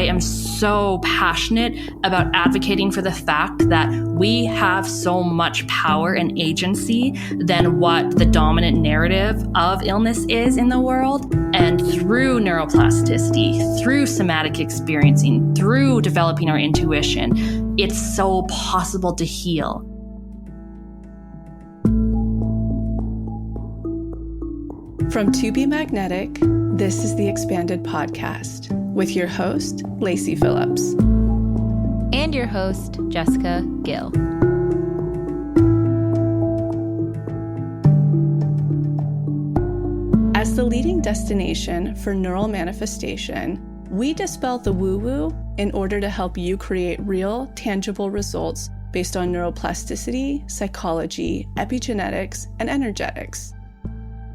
I am so passionate about advocating for the fact that we have so much power and agency than what the dominant narrative of illness is in the world. And through neuroplasticity, through somatic experiencing, through developing our intuition, it's so possible to heal. From To Be Magnetic, this is the Expanded Podcast with your host, Lacey Phillips. And your host, Jessica Gill. As the leading destination for neural manifestation, we dispel the woo-woo in order to help you create real, tangible results based on neuroplasticity, psychology, epigenetics, and energetics.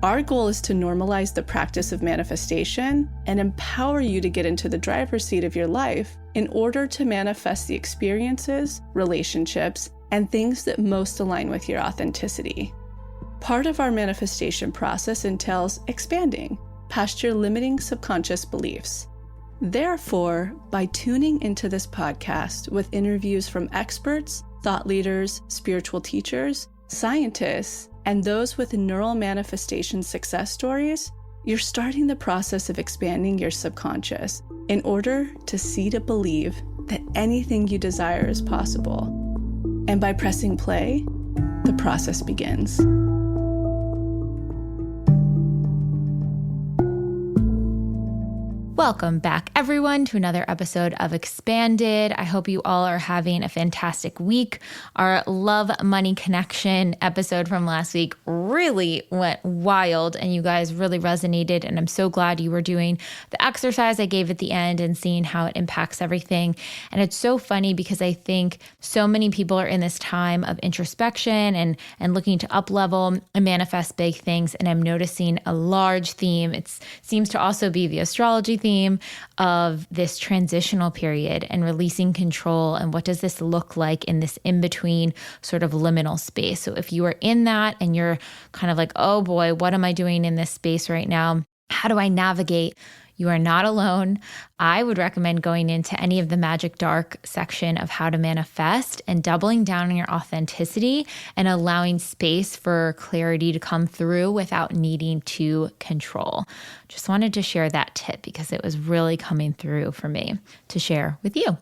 Our goal is to normalize the practice of manifestation and empower you to get into the driver's seat of your life in order to manifest the experiences, relationships, and things that most align with your authenticity. Part of our manifestation process entails expanding past your limiting subconscious beliefs. Therefore, by tuning into this podcast with interviews from experts, thought leaders, spiritual teachers, scientists, and those with neural manifestation success stories, you're starting the process of expanding your subconscious in order to see to believe that anything you desire is possible. And by pressing play, the process begins. Welcome back, everyone, to another episode of Expanded. I hope you all are having a fantastic week. Our Love Money Connection episode from last week really went wild, and you guys really resonated, and I'm so glad you were doing the exercise I gave at the end and seeing how it impacts everything. And it's so funny because I think so many people are in this time of introspection and looking to up-level and manifest big things, and I'm noticing a large theme. It seems to also be the astrology theme of this transitional period and releasing control, and what does this look like in this in-between sort of liminal space. So if you are in that and you're kind of like, oh boy, what am I doing in this space right now? How do I navigate? You are not alone. I would recommend going into any of the Magic Dark section of how to manifest and doubling down on your authenticity and allowing space for clarity to come through without needing to control. Just wanted to share that tip because it was really coming through for me to share with you.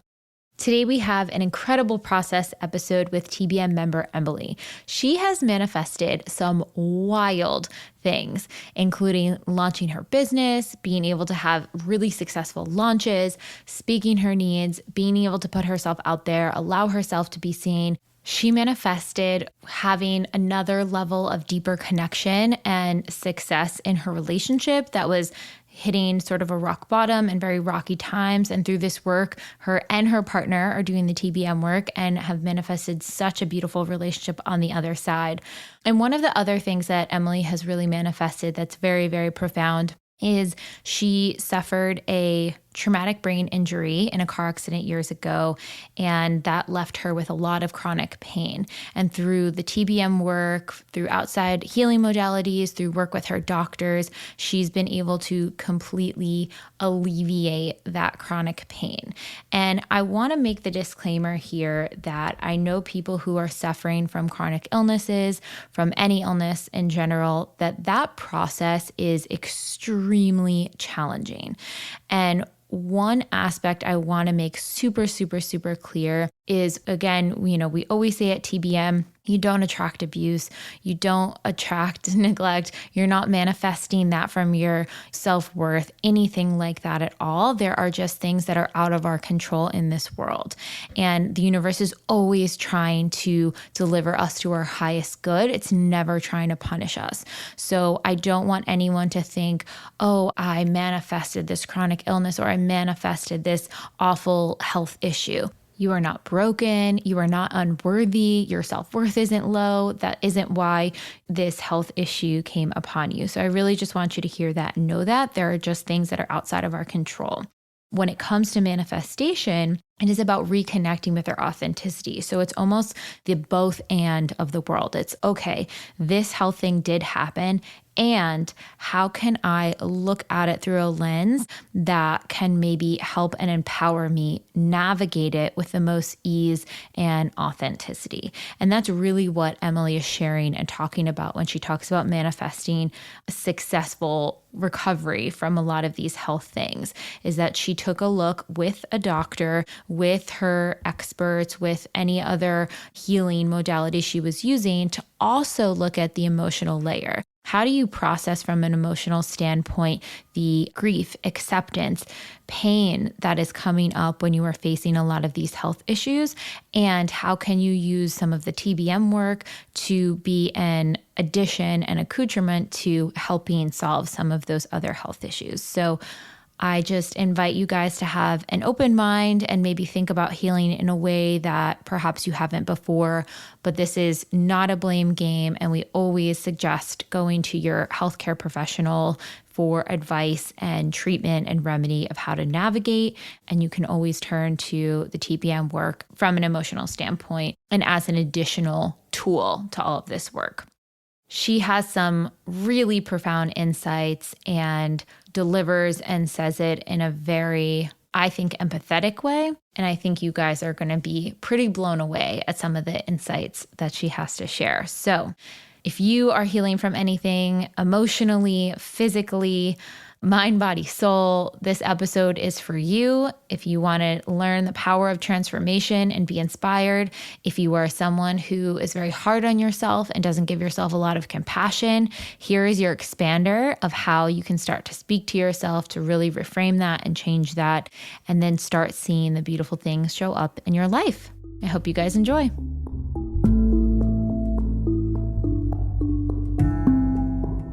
Today, we have an incredible process episode with TBM member Emily. She has manifested some wild things, including launching her business, being able to have really successful launches, speaking her needs, being able to put herself out there, allow herself to be seen. She manifested having another level of deeper connection and success in her relationship that was hitting sort of a rock bottom and very rocky times. And through this work, her and her partner are doing the TBM work and have manifested such a beautiful relationship on the other side. And one of the other things that Emily has really manifested that's very, very profound is she suffered a traumatic brain injury in a car accident years ago, and that left her with a lot of chronic pain. And through the TBM work, through outside healing modalities, through work with her doctors, she's been able to completely alleviate that chronic pain. And I want to make the disclaimer here that I know people who are suffering from chronic illnesses, from any illness in general, that process is extremely challenging. And one aspect I want to make super, super, super clear is, again, we always say at TBM, you don't attract abuse, you don't attract neglect, you're not manifesting that from your self-worth, anything like that at all. There are just things that are out of our control in this world. And the universe is always trying to deliver us to our highest good. It's never trying to punish us. So I don't want anyone to think, oh, I manifested this chronic illness or I manifested this awful health issue. You are not broken. You are not unworthy. Your self-worth isn't low. That isn't why this health issue came upon you. So I really just want you to hear that and know that there are just things that are outside of our control. When it comes to manifestation, It is about reconnecting with their authenticity. So it's almost the both and of the world. It's okay, this health thing did happen. And how can I look at it through a lens that can maybe help and empower me navigate it with the most ease and authenticity? And that's really what Emily is sharing and talking about when she talks about manifesting a successful recovery from a lot of these health things, is that she took a look with a doctor, with her experts, with any other healing modality she was using to also look at the emotional layer. How do you process from an emotional standpoint the grief, acceptance, pain that is coming up when you are facing a lot of these health issues? And how can you use some of the TBM work to be an addition and accoutrement to helping solve some of those other health issues? So I just invite you guys to have an open mind and maybe think about healing in a way that perhaps you haven't before. But this is not a blame game. And we always suggest going to your healthcare professional for advice and treatment and remedy of how to navigate. And you can always turn to the TBM work from an emotional standpoint and as an additional tool to all of this work. She has some really profound insights and delivers and says it in a very, I think, empathetic way. And I think you guys are going to be pretty blown away at some of the insights that she has to share. So if you are healing from anything emotionally, physically, mind, body, soul, this episode is for you. If you want to learn the power of transformation and be inspired, if you are someone who is very hard on yourself and doesn't give yourself a lot of compassion, here is your expander of how you can start to speak to yourself to really reframe that and change that, and then start seeing the beautiful things show up in your life. I hope you guys enjoy.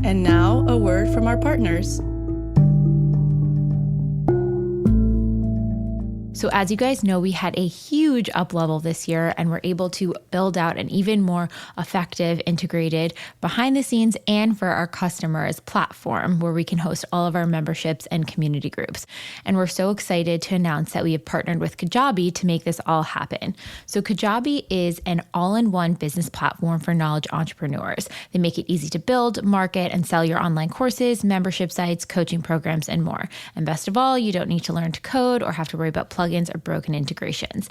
And now a word from our partners. So as you guys know, we had a huge up level this year and we're able to build out an even more effective, integrated behind the scenes and for our customers platform where we can host all of our memberships and community groups. And we're so excited to announce that we have partnered with Kajabi to make this all happen. So Kajabi is an all-in-one business platform for knowledge entrepreneurs. They make it easy to build, market, and sell your online courses, membership sites, coaching programs, and more. And best of all, you don't need to learn to code or have to worry about plugins or broken integrations.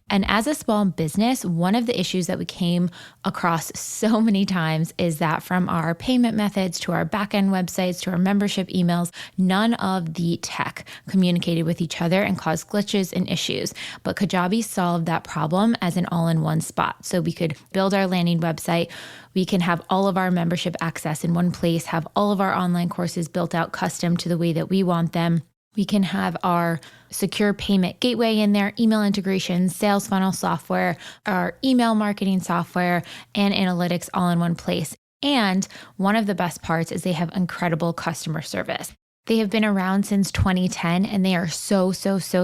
And as a small business, one of the issues that we came across so many times is that from our payment methods to our backend websites to our membership emails, none of the tech communicated with each other and caused glitches and issues. But Kajabi solved that problem as an all-in-one spot. So we could build our landing website. We can have all of our membership access in one place, have all of our online courses built out custom to the way that we want them. We can have our secure payment gateway in there, email integration, sales funnel software, our email marketing software, and analytics all in one place. And one of the best parts is they have incredible customer service. They have been around since 2010, and they are so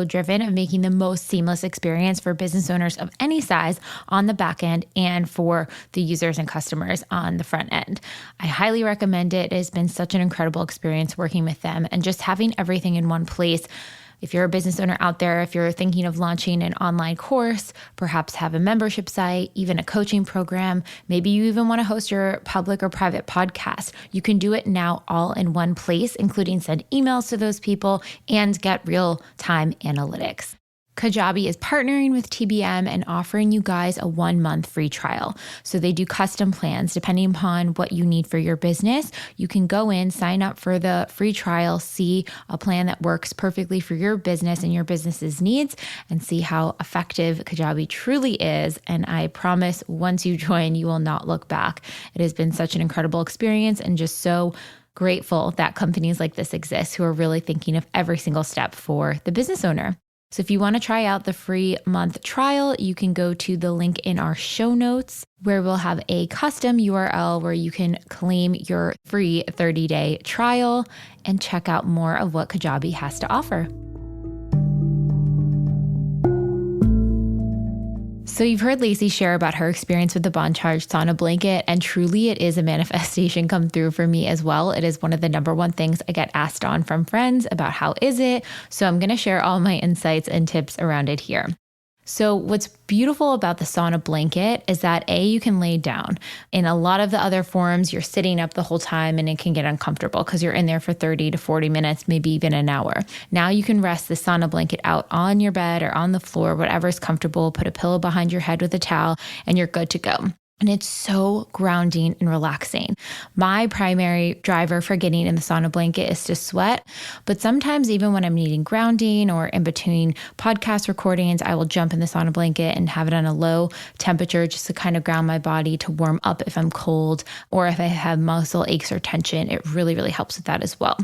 driven of making the most seamless experience for business owners of any size on the back end and for the users and customers on the front end. I highly recommend it. It has been such an incredible experience working with them and just having everything in one place. If you're a business owner out there, if you're thinking of launching an online course, perhaps have a membership site, even a coaching program, maybe you even want to host your public or private podcast, you can do it now all in one place, including send emails to those people and get real-time analytics. Kajabi is partnering with TBM and offering you guys a 1-month free trial. So they do custom plans depending upon what you need for your business. You can go in, sign up for the free trial, see a plan that works perfectly for your business and your business's needs, and see how effective Kajabi truly is. And I promise once you join, you will not look back. It has been such an incredible experience and just so grateful that companies like this exist who are really thinking of every single step for the business owner. So if you want to try out the free month trial, you can go to the link in our show notes where we'll have a custom URL where you can claim your free 30-day trial and check out more of what Kajabi has to offer. So you've heard Lacey share about her experience with the Bond Charge sauna blanket, and truly it is a manifestation come through for me as well. It is one of the number one things I get asked on from friends about how is it. So I'm going to share all my insights and tips around it here. So what's beautiful about the sauna blanket is that you can lay down. In a lot of the other forms, you're sitting up the whole time and it can get uncomfortable because you're in there for 30 to 40 minutes, maybe even an hour. Now you can rest the sauna blanket out on your bed or on the floor, whatever's comfortable, put a pillow behind your head with a towel, and you're good to go. And it's so grounding and relaxing. My primary driver for getting in the sauna blanket is to sweat. But sometimes even when I'm needing grounding or in between podcast recordings, I will jump in the sauna blanket and have it on a low temperature just to kind of ground my body, to warm up if I'm cold or if I have muscle aches or tension. It really, really helps with that as well.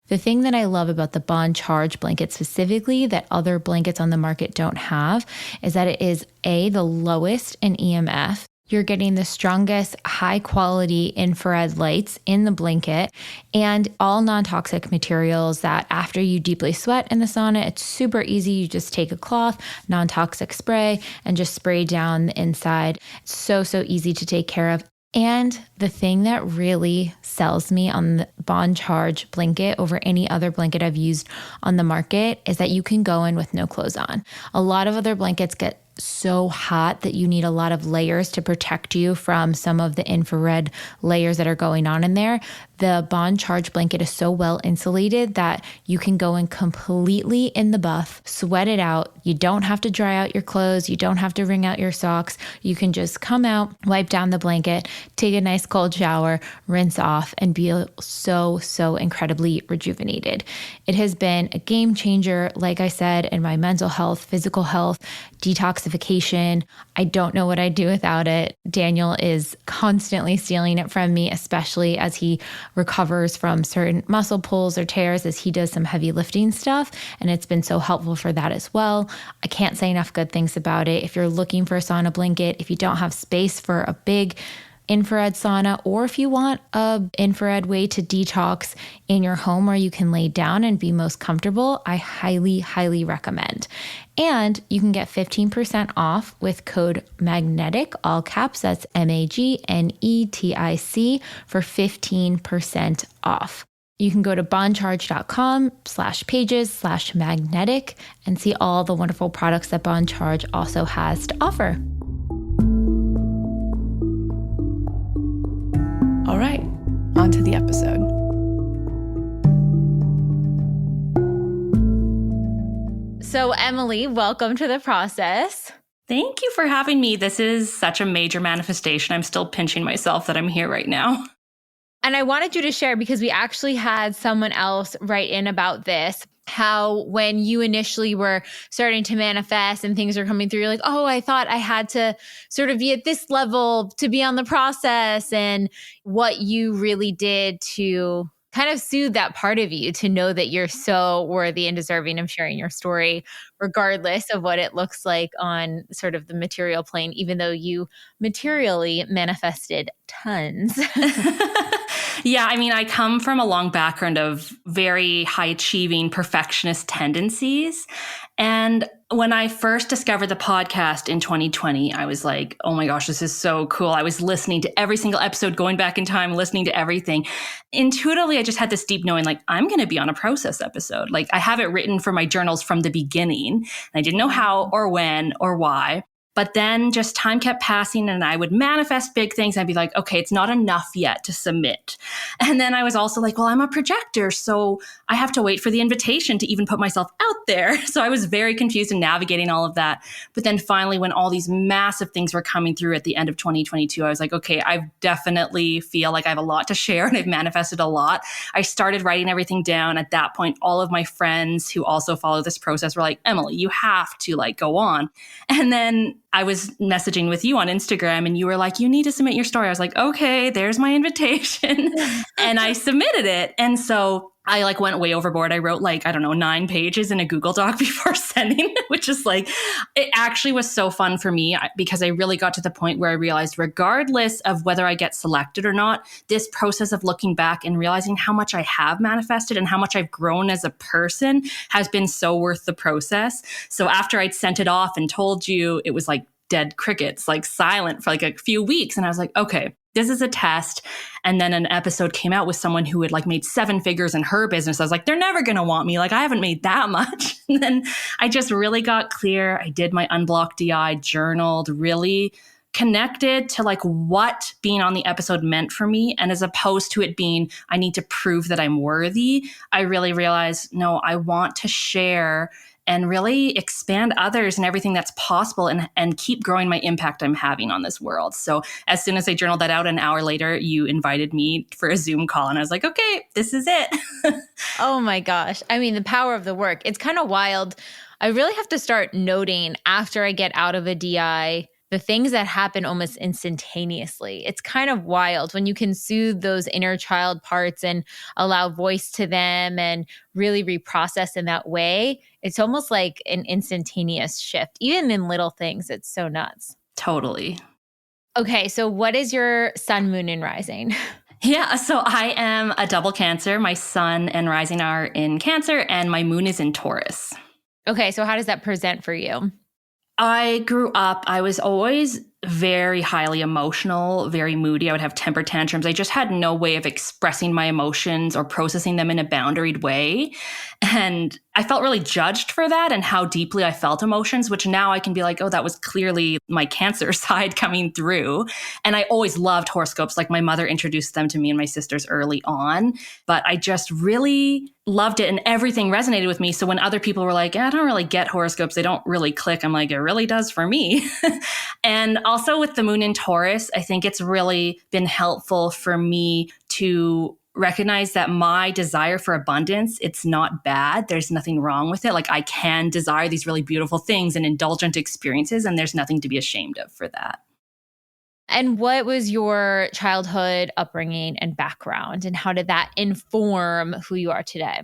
The thing that I love about the Bond Charge blanket specifically that other blankets on the market don't have is that it is the lowest in EMF. You're getting the strongest high quality infrared lights in the blanket and all non-toxic materials that after you deeply sweat in the sauna, it's super easy. You just take a cloth, non-toxic spray, and just spray down the inside. It's so easy to take care of. And the thing that really sells me on the Bond Charge blanket over any other blanket I've used on the market is that you can go in with no clothes on. A lot of other blankets get so hot that you need a lot of layers to protect you from some of the infrared layers that are going on in there. The Bond Charge blanket is so well insulated that you can go in completely in the buff, sweat it out. You don't have to dry out your clothes. You don't have to wring out your socks. You can just come out, wipe down the blanket, take a nice cold shower, rinse off, and be so incredibly rejuvenated. It has been a game changer, like I said, in my mental health, physical health, detoxification. I don't know what I'd do without it. Daniel is constantly stealing it from me, especially as he recovers from certain muscle pulls or tears as he does some heavy lifting stuff. And it's been so helpful for that as well. I can't say enough good things about it. If you're looking for a sauna blanket, if you don't have space for a big infrared sauna, or if you want a infrared way to detox in your home where you can lay down and be most comfortable, I highly recommend. And you can get 15% off with code MAGNETIC, all caps, that's MAGNETIC, for 15% off. You can go to bondcharge.com/pages/magnetic and see all the wonderful products that Bond Charge also has to offer. All right, on to the episode. So Emily, welcome to the process. Thank you for having me. This is such a major manifestation. I'm still pinching myself that I'm here right now. And I wanted you to share because we actually had someone else write in about this, how when you initially were starting to manifest and things are coming through, you're like, oh, I thought I had to sort of be at this level to be on the process, and what you really did to kind of soothe that part of you to know that you're so worthy and deserving of sharing your story, regardless of what it looks like on sort of the material plane, even though you materially manifested tons. Yeah, I mean, I come from a long background of very high achieving perfectionist tendencies. And when I first discovered the podcast in 2020, I was like, oh my gosh, this is so cool. I was listening to every single episode, going back in time, listening to everything. Intuitively, I just had this deep knowing, like, I'm going to be on a process episode. Like, I have it written for my journals from the beginning. And I didn't know how or when or why. But then just time kept passing and I would manifest big things. I'd be like, okay, it's not enough yet to submit. And then I was also like, well, I'm a projector, so I have to wait for the invitation to even put myself out there. So I was very confused in navigating all of that. But then finally, when all these massive things were coming through at the end of 2022, I was like, okay, I definitely feel like I have a lot to share and I've manifested a lot. I started writing everything down. At that point, all of my friends who also follow this process were like, Emily, you have to go on. And then I was messaging with you on Instagram and you were like, you need to submit your story. I was like, okay, there's my invitation. And I submitted it. And so I went way overboard. I wrote 9 pages in a Google Doc before sending it, which is it actually was so fun for me because I really got to the point where I realized regardless of whether I get selected or not, this process of looking back and realizing how much I have manifested and how much I've grown as a person has been so worth the process. So after I'd sent it off and told you, it was dead crickets, like silent for like a few weeks. And I was like, okay, this is a test. And then an episode came out with someone who had like made 7 figures in her business. I was like, they're never going to want me. Like, I haven't made that much. And then I just really got clear. I did my unblocked DI, journaled, really connected to like what being on the episode meant for me. And as opposed to it being, I need to prove that I'm worthy, I really realized, no, I want to share and really expand others and everything that's possible and keep growing my impact I'm having on this world. So as soon as I journaled that out, an hour later, you invited me for a Zoom call. And I was like, okay, this is it. Oh my gosh. I mean, the power of the work. It's kind of wild. I really have to start noting after I get out of a DI, the things that happen almost instantaneously. It's kind of wild when you can soothe those inner child parts and allow voice to them and really reprocess in that way. It's almost like an instantaneous shift, even in little things. It's so nuts. Totally. Okay, so what is your sun, moon, and rising? Yeah, so I am a double Cancer. My sun and rising are in Cancer, and my moon is in Taurus. Okay, so how does that present for you? I grew up, I was always very highly emotional, very moody. I would have temper tantrums. I just had no way of expressing my emotions or processing them in a boundaried way. And I felt really judged for that and how deeply I felt emotions, which now I can be like, oh, that was clearly my Cancer side coming through. And I always loved horoscopes. Like my mother introduced them to me and my sisters early on, but I just really loved it and everything resonated with me. So when other people were like, I don't really get horoscopes, they don't really click, I'm like, it really does for me. And also with the moon in Taurus, I think it's really been helpful for me to recognize that my desire for abundance, it's not bad. There's nothing wrong with it. Like I can desire these really beautiful things and indulgent experiences, and there's nothing to be ashamed of for that. And what was your childhood upbringing and background, and how did that inform who you are today?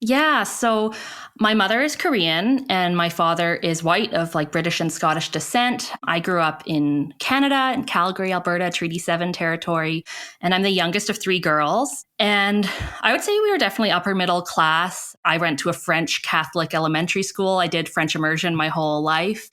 Yeah, so my mother is Korean and my father is white of like British and Scottish descent. I grew up in Canada, in Calgary, Alberta, Treaty 7 territory, and I'm the youngest of 3 girls. And I would say we were definitely upper middle class. I went to a French Catholic elementary school. I did French immersion my whole life.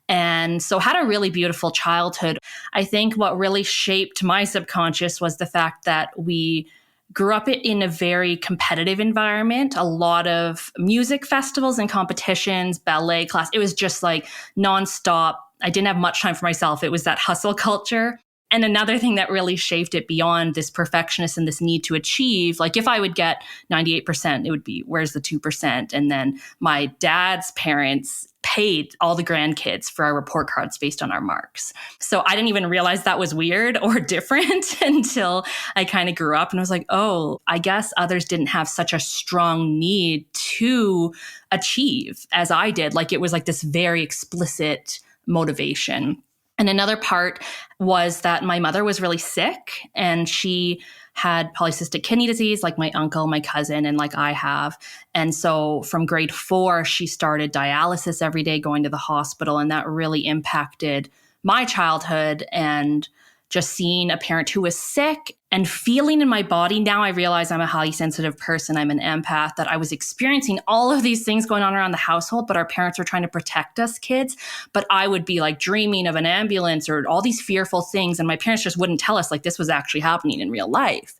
And so had a really beautiful childhood. I think what really shaped my subconscious was the fact that we grew up in a very competitive environment, a lot of music festivals and competitions, ballet class. It was just like nonstop. I didn't have much time for myself. It was that hustle culture. And another thing that really shaped it beyond this perfectionist and this need to achieve, like if I would get 98%, it would be, where's the 2%? And then my dad's parents paid all the grandkids for our report cards based on our marks. So I didn't even realize that was weird or different until I kind of grew up and I was like, oh, I guess others didn't have such a strong need to achieve as I did. Like it was like this very explicit motivation. And another part was that my mother was really sick and she had polycystic kidney disease, like my uncle, my cousin, and like I have. And so from grade 4, she started dialysis every day, going to the hospital. And that really impacted my childhood and just seeing a parent who was sick and feeling in my body. Now I realize I'm a highly sensitive person. I'm an empath, that I was experiencing all of these things going on around the household, but our parents were trying to protect us kids. But I would be like dreaming of an ambulance or all these fearful things. And my parents just wouldn't tell us like this was actually happening in real life.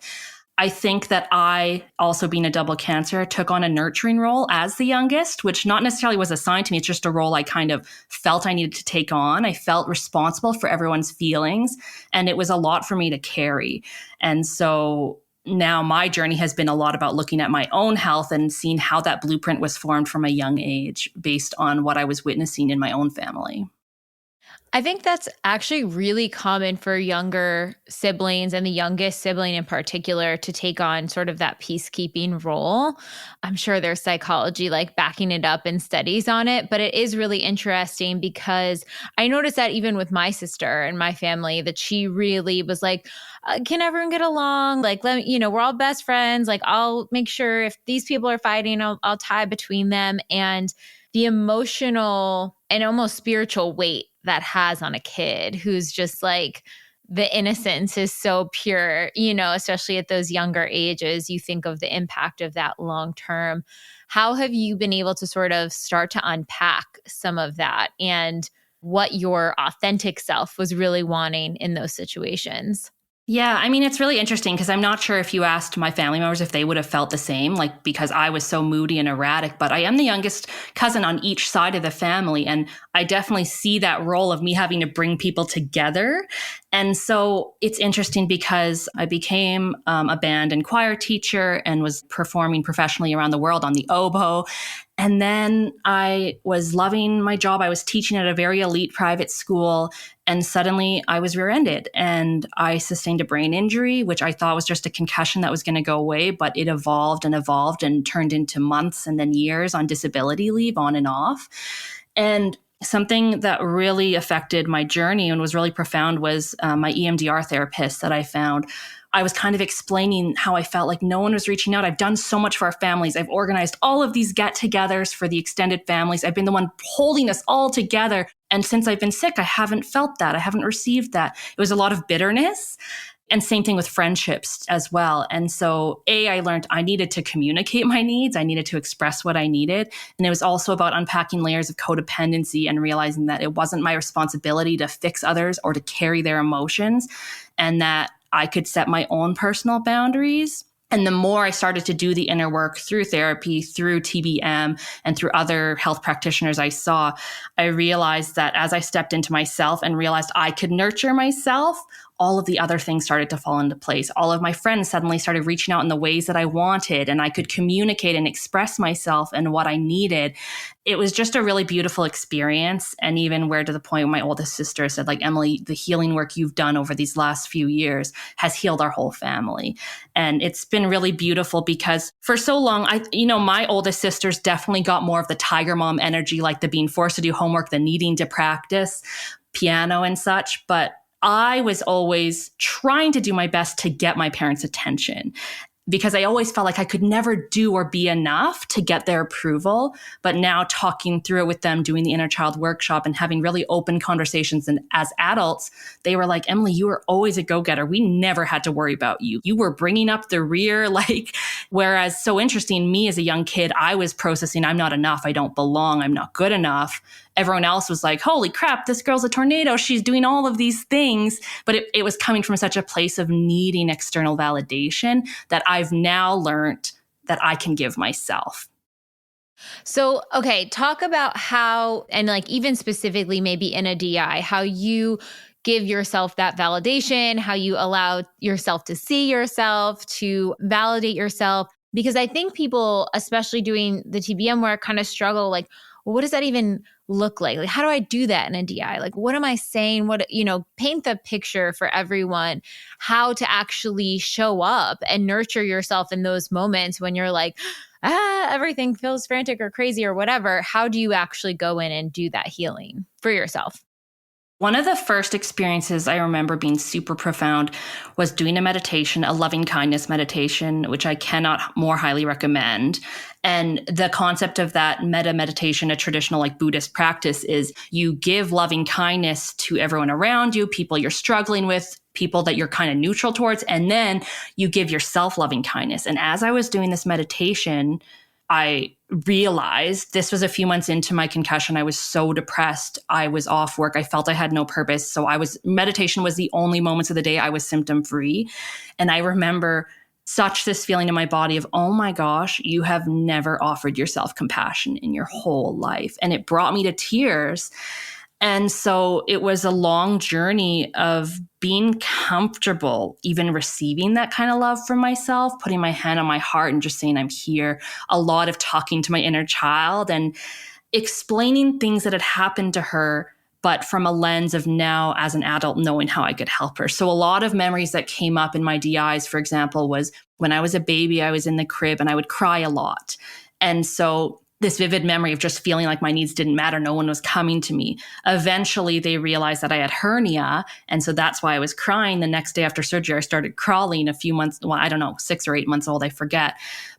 I think that I, also being a double Cancer, took on a nurturing role as the youngest, which not necessarily was assigned to me. It's just a role I kind of felt I needed to take on. I felt responsible for everyone's feelings, and it was a lot for me to carry. And so now my journey has been a lot about looking at my own health and seeing how that blueprint was formed from a young age based on what I was witnessing in my own family. I think that's actually really common for younger siblings and the youngest sibling in particular to take on sort of that peacekeeping role. I'm sure there's psychology like backing it up and studies on it, but it is really interesting because I noticed that even with my sister and my family, that she really was like, can everyone get along? Like, let me, we're all best friends. Like, I'll make sure if these people are fighting, I'll tie between them. And the emotional and almost spiritual weight that has on a kid who's just like, the innocence is so pure, especially at those younger ages. You think of the impact of that long term. How have you been able to sort of start to unpack some of that and what your authentic self was really wanting in those situations. Yeah, I mean, it's really interesting because I'm not sure if you asked my family members if they would have felt the same, like because I was so moody and erratic, but I am the youngest cousin on each side of the family. And I definitely see that role of me having to bring people together. And so it's interesting because I became a band and choir teacher and was performing professionally around the world on the oboe. And then I was loving my job. I was teaching at a very elite private school. And suddenly I was rear-ended and I sustained a brain injury, which I thought was just a concussion that was going to go away. But it evolved and turned into months and then years on disability leave on and off. And something that really affected my journey and was really profound was my EMDR therapist that I found. I was kind of explaining how I felt like no one was reaching out. I've done so much for our families. I've organized all of these get-togethers for the extended families. I've been the one holding us all together. And since I've been sick, I haven't felt that. I haven't received that. It was a lot of bitterness. And same thing with friendships as well. And so, I learned I needed to communicate my needs. I needed to express what I needed. And it was also about unpacking layers of codependency and realizing that it wasn't my responsibility to fix others or to carry their emotions, and that I could set my own personal boundaries. And the more I started to do the inner work through therapy, through TBM, and through other health practitioners I saw, I realized that as I stepped into myself and realized I could nurture myself, all of the other things started to fall into place. All of my friends suddenly started reaching out in the ways that I wanted, and I could communicate and express myself and what I needed. It was just a really beautiful experience. And even where to the point where my oldest sister said, like, Emily, the healing work you've done over these last few years has healed our whole family. And it's been really beautiful because for so long, my oldest sisters definitely got more of the tiger mom energy, like the being forced to do homework, the needing to practice piano and such. But I was always trying to do my best to get my parents' attention, because I always felt like I could never do or be enough to get their approval. But now talking through it with them, doing the inner child workshop and having really open conversations, and as adults, they were like, Emily, you were always a go-getter. We never had to worry about you. You were bringing up the rear, whereas so interesting, me as a young kid, I was processing, I'm not enough. I don't belong. I'm not good enough. Everyone else was like, holy crap, this girl's a tornado. She's doing all of these things. But it was coming from such a place of needing external validation that I've now learned that I can give myself. So, okay, talk about how, and even specifically maybe in a DI, how you give yourself that validation, how you allow yourself to see yourself, to validate yourself. Because I think people, especially doing the TBM work, kind of struggle well, what does that even look like? How do I do that in a DI? What am I saying? Paint the picture for everyone, how to actually show up and nurture yourself in those moments when you're like, everything feels frantic or crazy or whatever. How do you actually go in and do that healing for yourself? One of the first experiences I remember being super profound was doing a meditation, a loving kindness meditation, which I cannot more highly recommend. And the concept of that metta meditation, a traditional Buddhist practice, is you give loving kindness to everyone around you, people you're struggling with, people that you're kind of neutral towards, and then you give yourself loving kindness. And as I was doing this meditation, I realized this was a few months into my concussion. I was so depressed. I was off work. I felt I had no purpose. So meditation was the only moments of the day I was symptom free. And I remember such this feeling in my body of, oh my gosh, you have never offered yourself compassion in your whole life. And it brought me to tears. And so it was a long journey of being comfortable, even receiving that kind of love from myself, putting my hand on my heart and just saying, I'm here. A lot of talking to my inner child and explaining things that had happened to her, but from a lens of now as an adult, knowing how I could help her. So a lot of memories that came up in my DIs, for example, was when I was a baby, I was in the crib and I would cry a lot. And so this vivid memory of just feeling like my needs didn't matter. No one was coming to me. Eventually, they realized that I had hernia. And so that's why I was crying. The next day after surgery, I started crawling a few months, 6 or 8 months old, I forget.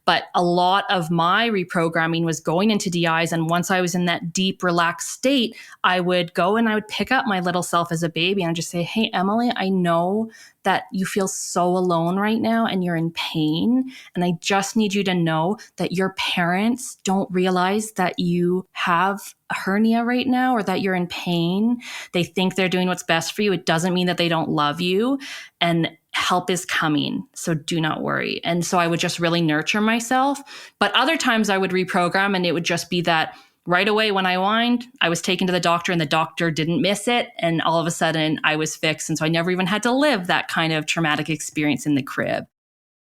But a lot of my reprogramming was going into DIs. And once I was in that deep, relaxed state, I would go and I would pick up my little self as a baby and I'd just say, hey, Emily, I know that you feel so alone right now and you're in pain. And I just need you to know that your parents don't realize that you have a hernia right now or that you're in pain. They think they're doing what's best for you. It doesn't mean that they don't love you, and help is coming. So do not worry. And so I would just really nurture myself. But other times I would reprogram and it would just be that right away when I whined, I was taken to the doctor and the doctor didn't miss it. And all of a sudden I was fixed. And so I never even had to live that kind of traumatic experience in the crib.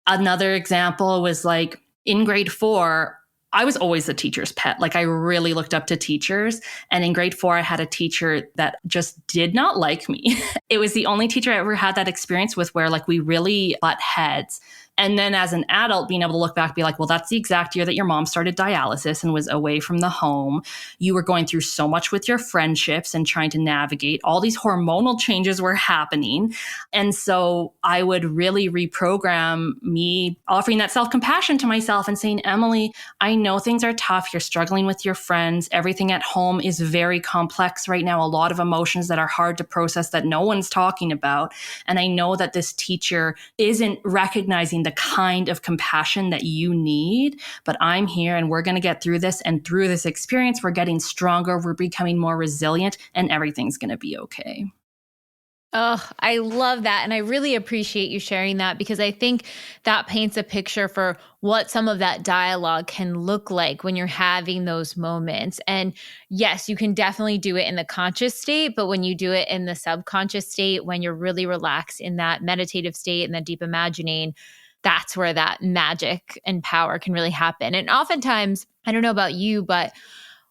Another example was like in grade 4, I was always a teacher's pet. Like I really looked up to teachers. And in grade 4, I had a teacher that just did not like me. It was the only teacher I ever had that experience with where like we really butt heads. And then as an adult, being able to look back, be like, well, that's the exact year that your mom started dialysis and was away from the home. You were going through so much with your friendships and trying to navigate. All these hormonal changes were happening. And so I would really reprogram me offering that self-compassion to myself and saying, Emily, I know things are tough. You're struggling with your friends. Everything at home is very complex right now. A lot of emotions that are hard to process that no one's talking about. And I know that this teacher isn't recognizing the kind of compassion that you need, but I'm here and we're going to get through this. And through this experience, we're getting stronger, we're becoming more resilient, and everything's going to be okay. Oh, I love that. And I really appreciate you sharing that because I think that paints a picture for what some of that dialogue can look like when you're having those moments. And yes, you can definitely do it in the conscious state, but when you do it in the subconscious state, when you're really relaxed in that meditative state and that deep imagining, that's where that magic and power can really happen. And oftentimes, I don't know about you, but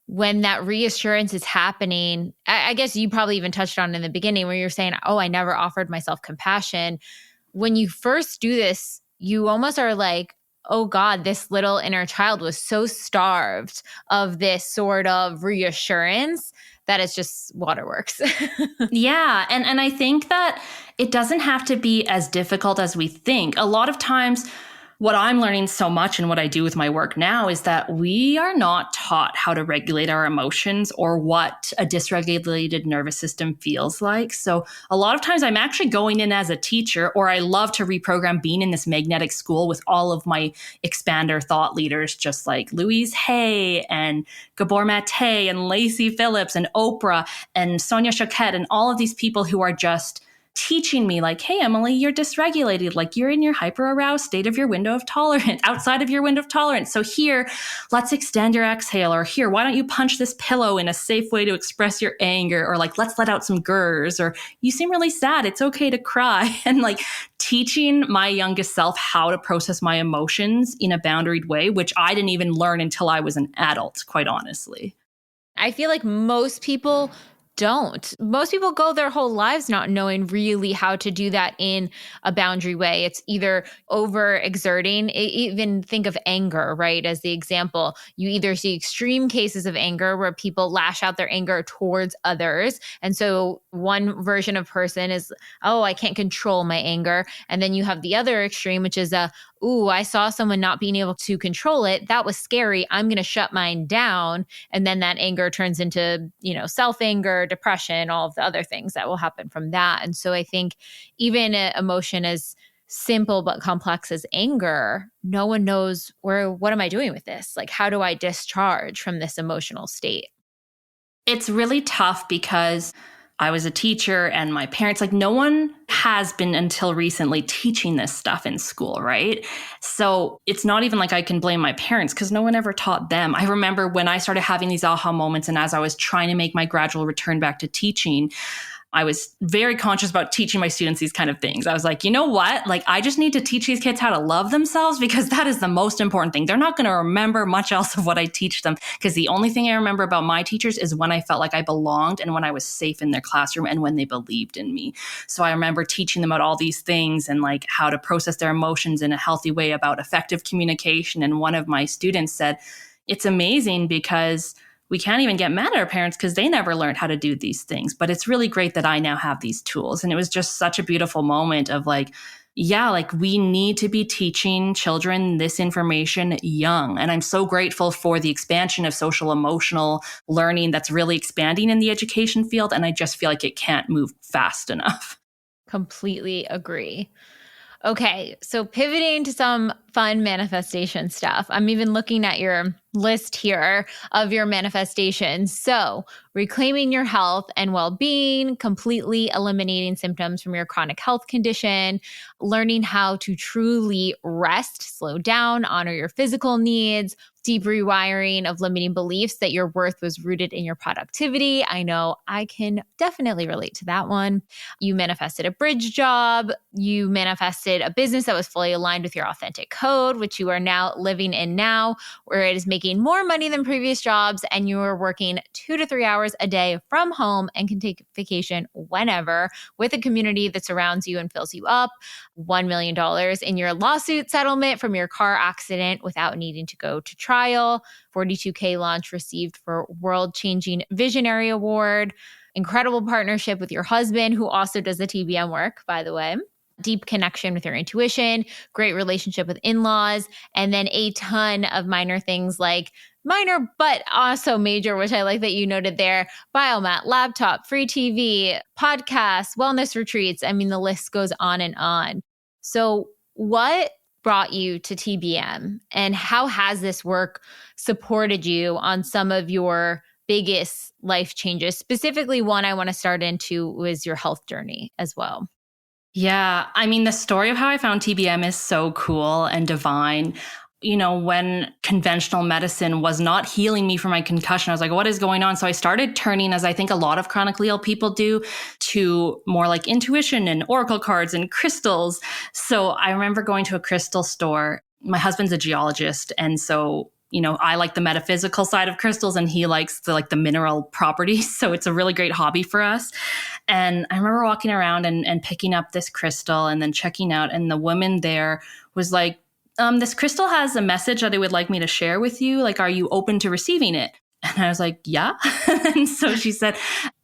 when that reassurance is happening, I guess you probably even touched on in the beginning where you're saying, oh, I never offered myself compassion. When you first do this, you almost are like, oh God, this little inner child was so starved of this sort of reassurance that it's just waterworks. Yeah. And I think that it doesn't have to be as difficult as we think. A lot of times, what I'm learning so much and what I do with my work now is that we are not taught how to regulate our emotions or what a dysregulated nervous system feels like. So a lot of times I'm actually going in as a teacher, or I love to reprogram being in this magnetic school with all of my expander thought leaders, just like Louise Hay and Gabor Mate and Lacey Phillips and Oprah and Sonia Choquette and all of these people who are just teaching me like, hey, Emily, you're dysregulated. Like you're in your hyper-aroused state of your window of tolerance, outside of your window of tolerance. So here, let's extend your exhale. Or here, why don't you punch this pillow in a safe way to express your anger? Or like, let's let out some gurrs. Or you seem really sad. It's okay to cry. And like teaching my youngest self how to process my emotions in a boundaried way, which I didn't even learn until I was an adult, quite honestly. I feel like most people don't. Most people go their whole lives not knowing really how to do that in a boundary way. It's either overexerting. Even think of anger, right? As the example, you either see extreme cases of anger where people lash out their anger towards others. And so one version of person is, oh, I can't control my anger. And then you have the other extreme, which is ooh, I saw someone not being able to control it. That was scary. I'm going to shut mine down. And then that anger turns into, self-anger, depression, all of the other things that will happen from that. And so I think even an emotion as simple but complex as anger, no one knows what am I doing with this? Like, how do I discharge from this emotional state? It's really tough because I was a teacher and my parents, like no one has been until recently teaching this stuff in school, right? So it's not even like I can blame my parents because no one ever taught them. I remember when I started having these aha moments and as I was trying to make my gradual return back to teaching, I was very conscious about teaching my students these kind of things. I was like, you know what? Like, I just need to teach these kids how to love themselves because that is the most important thing. They're not going to remember much else of what I teach them because the only thing I remember about my teachers is when I felt like I belonged and when I was safe in their classroom and when they believed in me. So I remember teaching them about all these things and like how to process their emotions in a healthy way, about effective communication. And one of my students said, it's amazing because we can't even get mad at our parents because they never learned how to do these things. But it's really great that I now have these tools. And it was just such a beautiful moment of like, yeah, like we need to be teaching children this information young. And I'm so grateful for the expansion of social emotional learning that's really expanding in the education field. And I just feel like it can't move fast enough. Completely agree. Okay, so pivoting to some fun manifestation stuff. I'm even looking at your list here of your manifestations. So, reclaiming your health and well being, completely eliminating symptoms from your chronic health condition, learning how to truly rest, slow down, honor your physical needs, deep rewiring of limiting beliefs that your worth was rooted in your productivity. I know I can definitely relate to that one. You manifested a bridge job. You manifested a business that was fully aligned with your authentic code, which you are now living in now, where it is making more money than previous jobs, and you are working 2 to 3 hours a day from home and can take vacation whenever with a community that surrounds you and fills you up. $1 million in your lawsuit settlement from your car accident without needing to go to trial. 42K launch received for World Changing Visionary Award. Incredible partnership with your husband, who also does the TBM work, by the way. Deep connection with your intuition, great relationship with in-laws, and then a ton of minor things like minor but also major, which I like that you noted there: biomat, laptop, free TV, podcasts, wellness retreats. I mean, the list goes on and on. So what brought you to TBM, and how has this work supported you on some of your biggest life changes? Specifically, one I want to start into was your health journey as well. Yeah, I mean, the story of how I found TBM is so cool and divine. You know, when conventional medicine was not healing me from my concussion, I was like, what is going on? So I started turning, as I think a lot of chronically ill people do, to more like intuition and oracle cards and crystals. So I remember going to a crystal store. My husband's a geologist. And so, you know, I like the metaphysical side of crystals and he likes the mineral properties. So it's a really great hobby for us. And I remember walking around and picking up this crystal and then checking out. And the woman there was like, this crystal has a message that it would like me to share with you. Like, are you open to receiving it? And I was like, yeah. And so she said,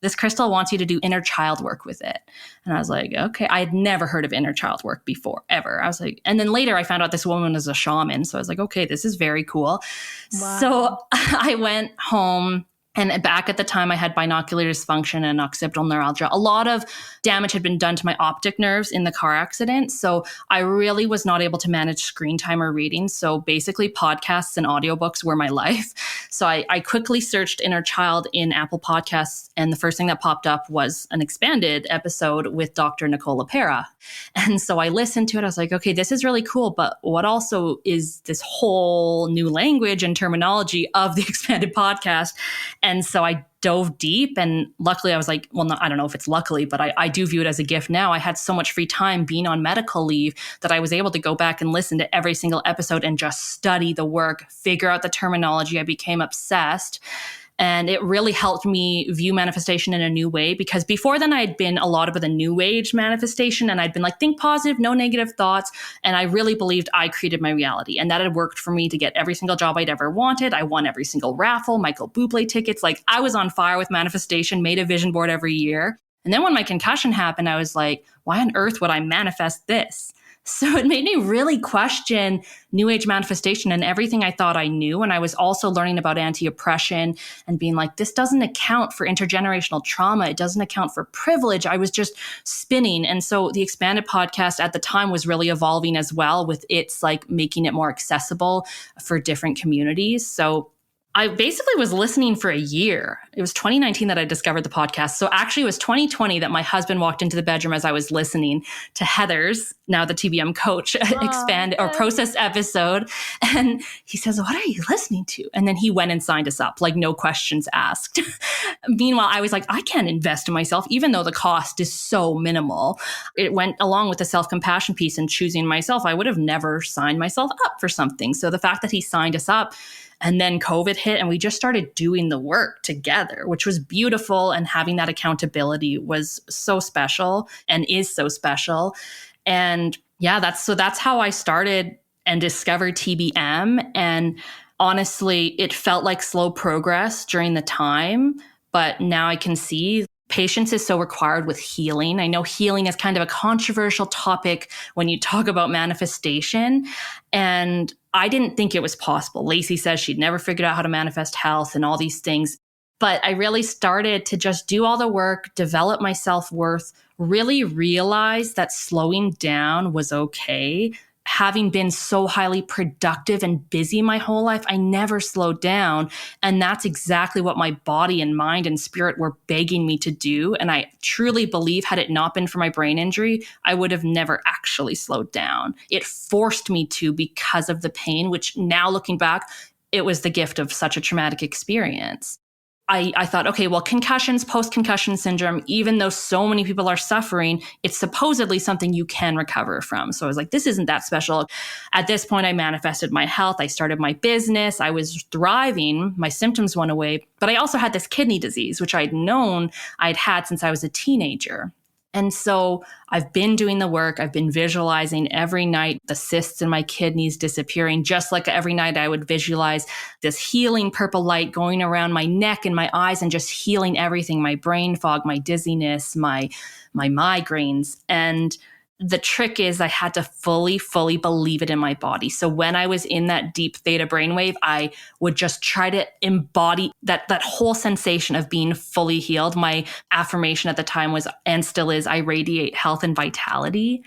this crystal wants you to do inner child work with it. And I was like, okay. I had never heard of inner child work before, ever. I was like, and then later I found out this woman was a shaman. So I was like, okay, this is very cool. Wow. So I went home. And back at the time, I had binocular dysfunction and occipital neuralgia. A lot of damage had been done to my optic nerves in the car accident. So I really was not able to manage screen time or reading. So basically, podcasts and audiobooks were my life. So I quickly searched Inner Child in Apple Podcasts. And the first thing that popped up was an expanded episode with Dr. Nicole LaPera. And so I listened to it. I was like, okay, this is really cool. But what also is this whole new language and terminology of the expanded podcast? And so I dove deep, and luckily I was like, well, no, I don't know if it's luckily, but I do view it as a gift now. I had so much free time being on medical leave that I was able to go back and listen to every single episode and just study the work, figure out the terminology. I became obsessed. And it really helped me view manifestation in a new way, because before then I'd been a lot of the new age manifestation, and I'd been like, think positive, no negative thoughts. And I really believed I created my reality, and that had worked for me to get every single job I'd ever wanted. I won every single raffle, Michael Bublé tickets. Like, I was on fire with manifestation, made a vision board every year. And then when my concussion happened, I was like, why on earth would I manifest this? So it made me really question New Age manifestation and everything I thought I knew. And I was also learning about anti-oppression and being like, this doesn't account for intergenerational trauma. It doesn't account for privilege. I was just spinning. And so the expanded podcast at the time was really evolving as well, with its like making it more accessible for different communities. So I basically was listening for a year. It was 2019 that I discovered the podcast. So actually it was 2020 that my husband walked into the bedroom as I was listening to Heather's, now the TBM coach, expand or process episode. And he says, what are you listening to? And then he went and signed us up, like no questions asked. Meanwhile, I was like, I can't invest in myself, even though the cost is so minimal. It went along with the self-compassion piece and choosing myself. I would have never signed myself up for something. So the fact that he signed us up, and then COVID hit and we just started doing the work together, which was beautiful. And having that accountability was so special and is so special. And yeah, that's how I started and discovered TBM. And honestly, it felt like slow progress during the time. But now I can see patience is so required with healing. I know healing is kind of a controversial topic when you talk about manifestation. And I didn't think it was possible. Lacey says she'd never figured out how to manifest health and all these things. But I really started to just do all the work, develop my self-worth, really realize that slowing down was okay. Having been so highly productive and busy my whole life, I never slowed down. And that's exactly what my body and mind and spirit were begging me to do. And I truly believe, had it not been for my brain injury, I would have never actually slowed down. It forced me to because of the pain, which now looking back, it was the gift of such a traumatic experience. I thought, okay, well, concussions, post-concussion syndrome, even though so many people are suffering, it's supposedly something you can recover from. So I was like, this isn't that special. At this point, I manifested my health. I started my business. I was thriving. My symptoms went away. But I also had this kidney disease, which I'd known I'd had since I was a teenager. And so I've been doing the work. I've been visualizing every night the cysts in my kidneys disappearing, just like every night I would visualize this healing purple light going around my neck and my eyes and just healing everything, my brain fog, my dizziness, my migraines. And the trick is I had to fully believe it in my body. So when I was in that deep theta brainwave, I would just try to embody that whole sensation of being fully healed. My affirmation at the time was, and still is, I radiate health and vitality.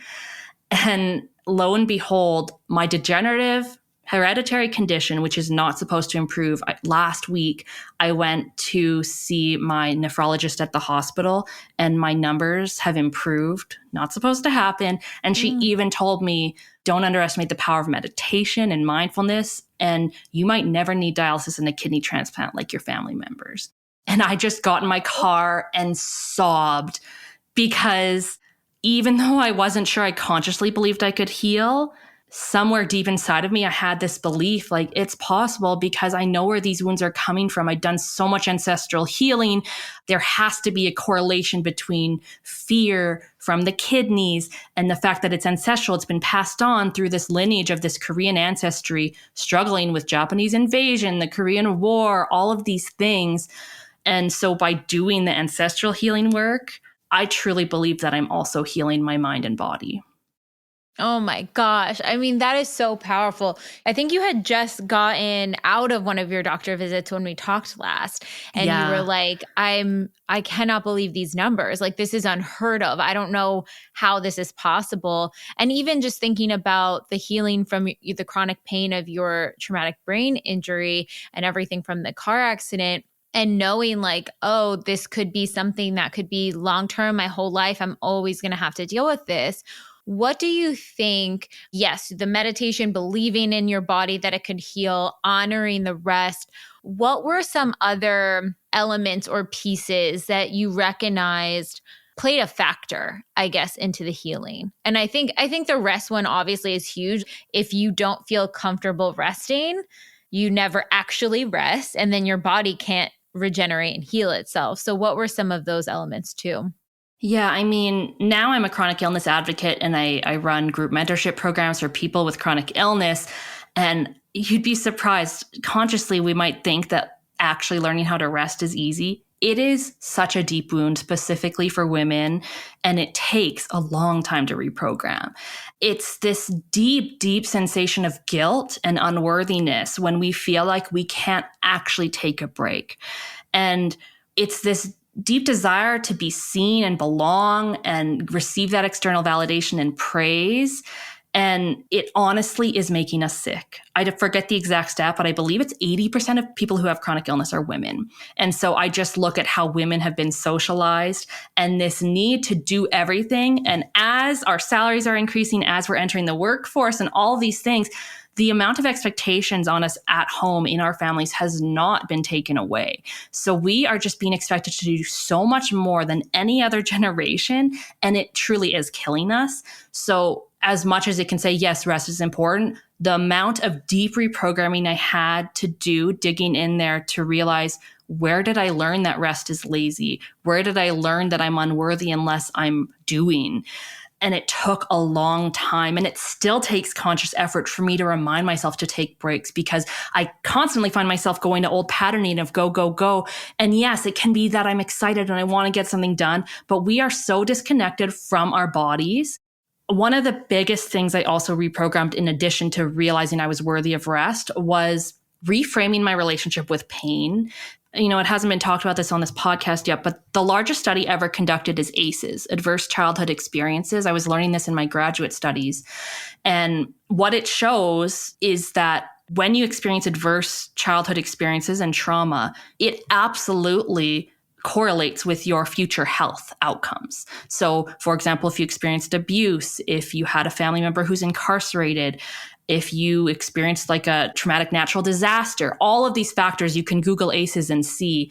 And lo and behold, my degenerative hereditary condition, which is not supposed to improve. Last week, I went to see my nephrologist at the hospital and my numbers have improved. Not supposed to happen. And she even told me, don't underestimate the power of meditation and mindfulness. And you might never need dialysis and a kidney transplant like your family members. And I just got in my car and sobbed because even though I wasn't sure I consciously believed I could heal, somewhere deep inside of me, I had this belief like it's possible because I know where these wounds are coming from. I'd done so much ancestral healing. There has to be a correlation between fear from the kidneys and the fact that it's ancestral. It's been passed on through this lineage of this Korean ancestry, struggling with Japanese invasion, the Korean War, all of these things. And so by doing the ancestral healing work, I truly believe that I'm also healing my mind and body. Oh my gosh. I mean, that is so powerful. I think you had just gotten out of one of your doctor visits when we talked last. And you were like, I cannot believe these numbers. Like, this is unheard of. I don't know how this is possible. And even just thinking about the healing from the chronic pain of your traumatic brain injury and everything from the car accident, and knowing like, oh, this could be something that could be long-term, my whole life, I'm always going to have to deal with this. What do you think? Yes, the meditation, believing in your body that it could heal, honoring the rest. What were some other elements or pieces that you recognized played a factor, I guess, into the healing? And I think the rest one obviously is huge. If you don't feel comfortable resting, you never actually rest, and then your body can't regenerate and heal itself. So what were some of those elements too? Yeah, I mean, now I'm a chronic illness advocate and I run group mentorship programs for people with chronic illness. And you'd be surprised. Consciously, we might think that actually learning how to rest is easy. It is such a deep wound, specifically for women, and it takes a long time to reprogram. It's this deep sensation of guilt and unworthiness when we feel like we can't actually take a break. And it's this deep desire to be seen and belong and receive that external validation and praise. And it honestly is making us sick. I forget the exact stat, but I believe it's 80% of people who have chronic illness are women. And so I just look at how women have been socialized and this need to do everything. And as our salaries are increasing, as we're entering the workforce and all these things, the amount of expectations on us at home in our families has not been taken away. So we are just being expected to do so much more than any other generation, and it truly is killing us. So as much as it can say, yes, rest is important, the amount of deep reprogramming I had to do, digging in there to realize, where did I learn that rest is lazy? Where did I learn that I'm unworthy unless I'm doing? And it took a long time, and it still takes conscious effort for me to remind myself to take breaks, because I constantly find myself going to old patterning of go, go, go. And yes, it can be that I'm excited and I want to get something done, but we are so disconnected from our bodies. One of the biggest things I also reprogrammed, in addition to realizing I was worthy of rest, was reframing my relationship with pain. It hasn't been talked about this on this podcast yet, but the largest study ever conducted is ACEs, Adverse Childhood Experiences. I was learning this in my graduate studies. And what it shows is that when you experience adverse childhood experiences and trauma, it absolutely correlates with your future health outcomes. So, for example, if you experienced abuse, if you had a family member who's incarcerated, if you experienced like a traumatic natural disaster, all of these factors, you can Google ACEs and see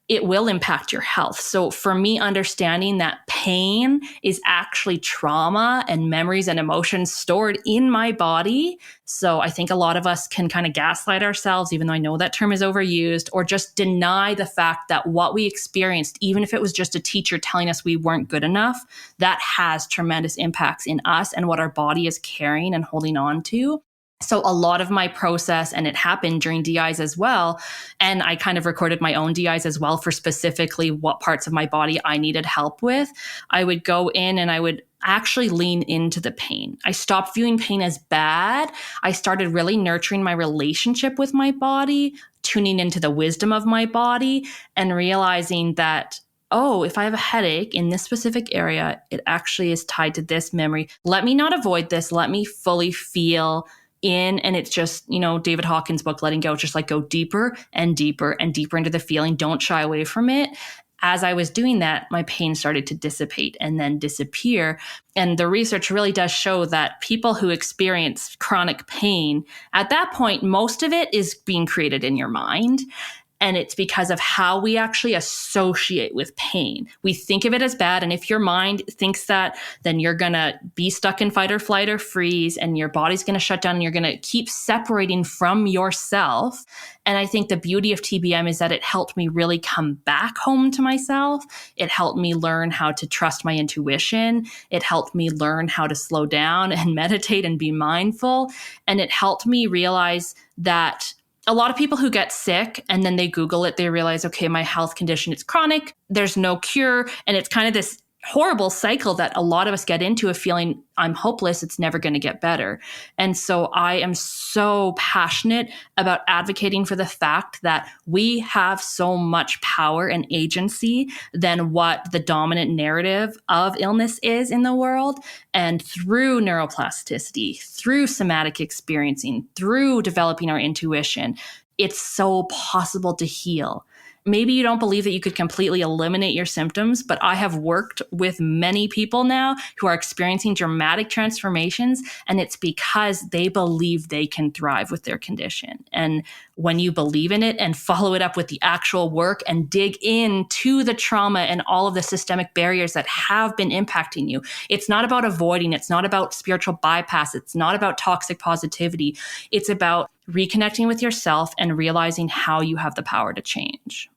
it will impact your health. So for me, understanding that pain is actually trauma and memories and emotions stored in my body. So I think a lot of us can kind of gaslight ourselves, even though I know that term is overused, or just deny the fact that what we experienced, even if it was just a teacher telling us we weren't good enough, that has tremendous impacts in us and what our body is carrying and holding on to. So a lot of my process, and it happened during DIs as well, and I kind of recorded my own DIs as well for specifically what parts of my body I needed help with. I would go in and I would actually lean into the pain. I stopped viewing pain as bad. I started really nurturing my relationship with my body, tuning into the wisdom of my body, and realizing that, oh, if I have a headache in this specific area, it actually is tied to this memory. Let me not avoid this. Let me fully feel in. And it's just, David Hawkins' book, Letting Go, just like go deeper and deeper and deeper into the feeling. Don't shy away from it. As I was doing that, my pain started to dissipate and then disappear. And the research really does show that people who experience chronic pain, at that point, most of it is being created in your mind. And it's because of how we actually associate with pain. We think of it as bad. And if your mind thinks that, then you're going to be stuck in fight or flight or freeze, and your body's going to shut down, and you're going to keep separating from yourself. And I think the beauty of TBM is that it helped me really come back home to myself. It helped me learn how to trust my intuition. It helped me learn how to slow down and meditate and be mindful. And it helped me realize that a lot of people who get sick and then they Google it, they realize, okay, my health condition, it's chronic, there's no cure. And it's kind of this horrible cycle that a lot of us get into, of feeling I'm hopeless, it's never going to get better. And so I am so passionate about advocating for the fact that we have so much power and agency than what the dominant narrative of illness is in the world. And through neuroplasticity, through somatic experiencing, through developing our intuition, it's so possible to heal. Maybe you don't believe that you could completely eliminate your symptoms, but I have worked with many people now who are experiencing dramatic transformations, and it's because they believe they can thrive with their condition. And when you believe in it and follow it up with the actual work and dig into the trauma and all of the systemic barriers that have been impacting you, it's not about avoiding, it's not about spiritual bypass, it's not about toxic positivity. It's about reconnecting with yourself and realizing how you have the power to change.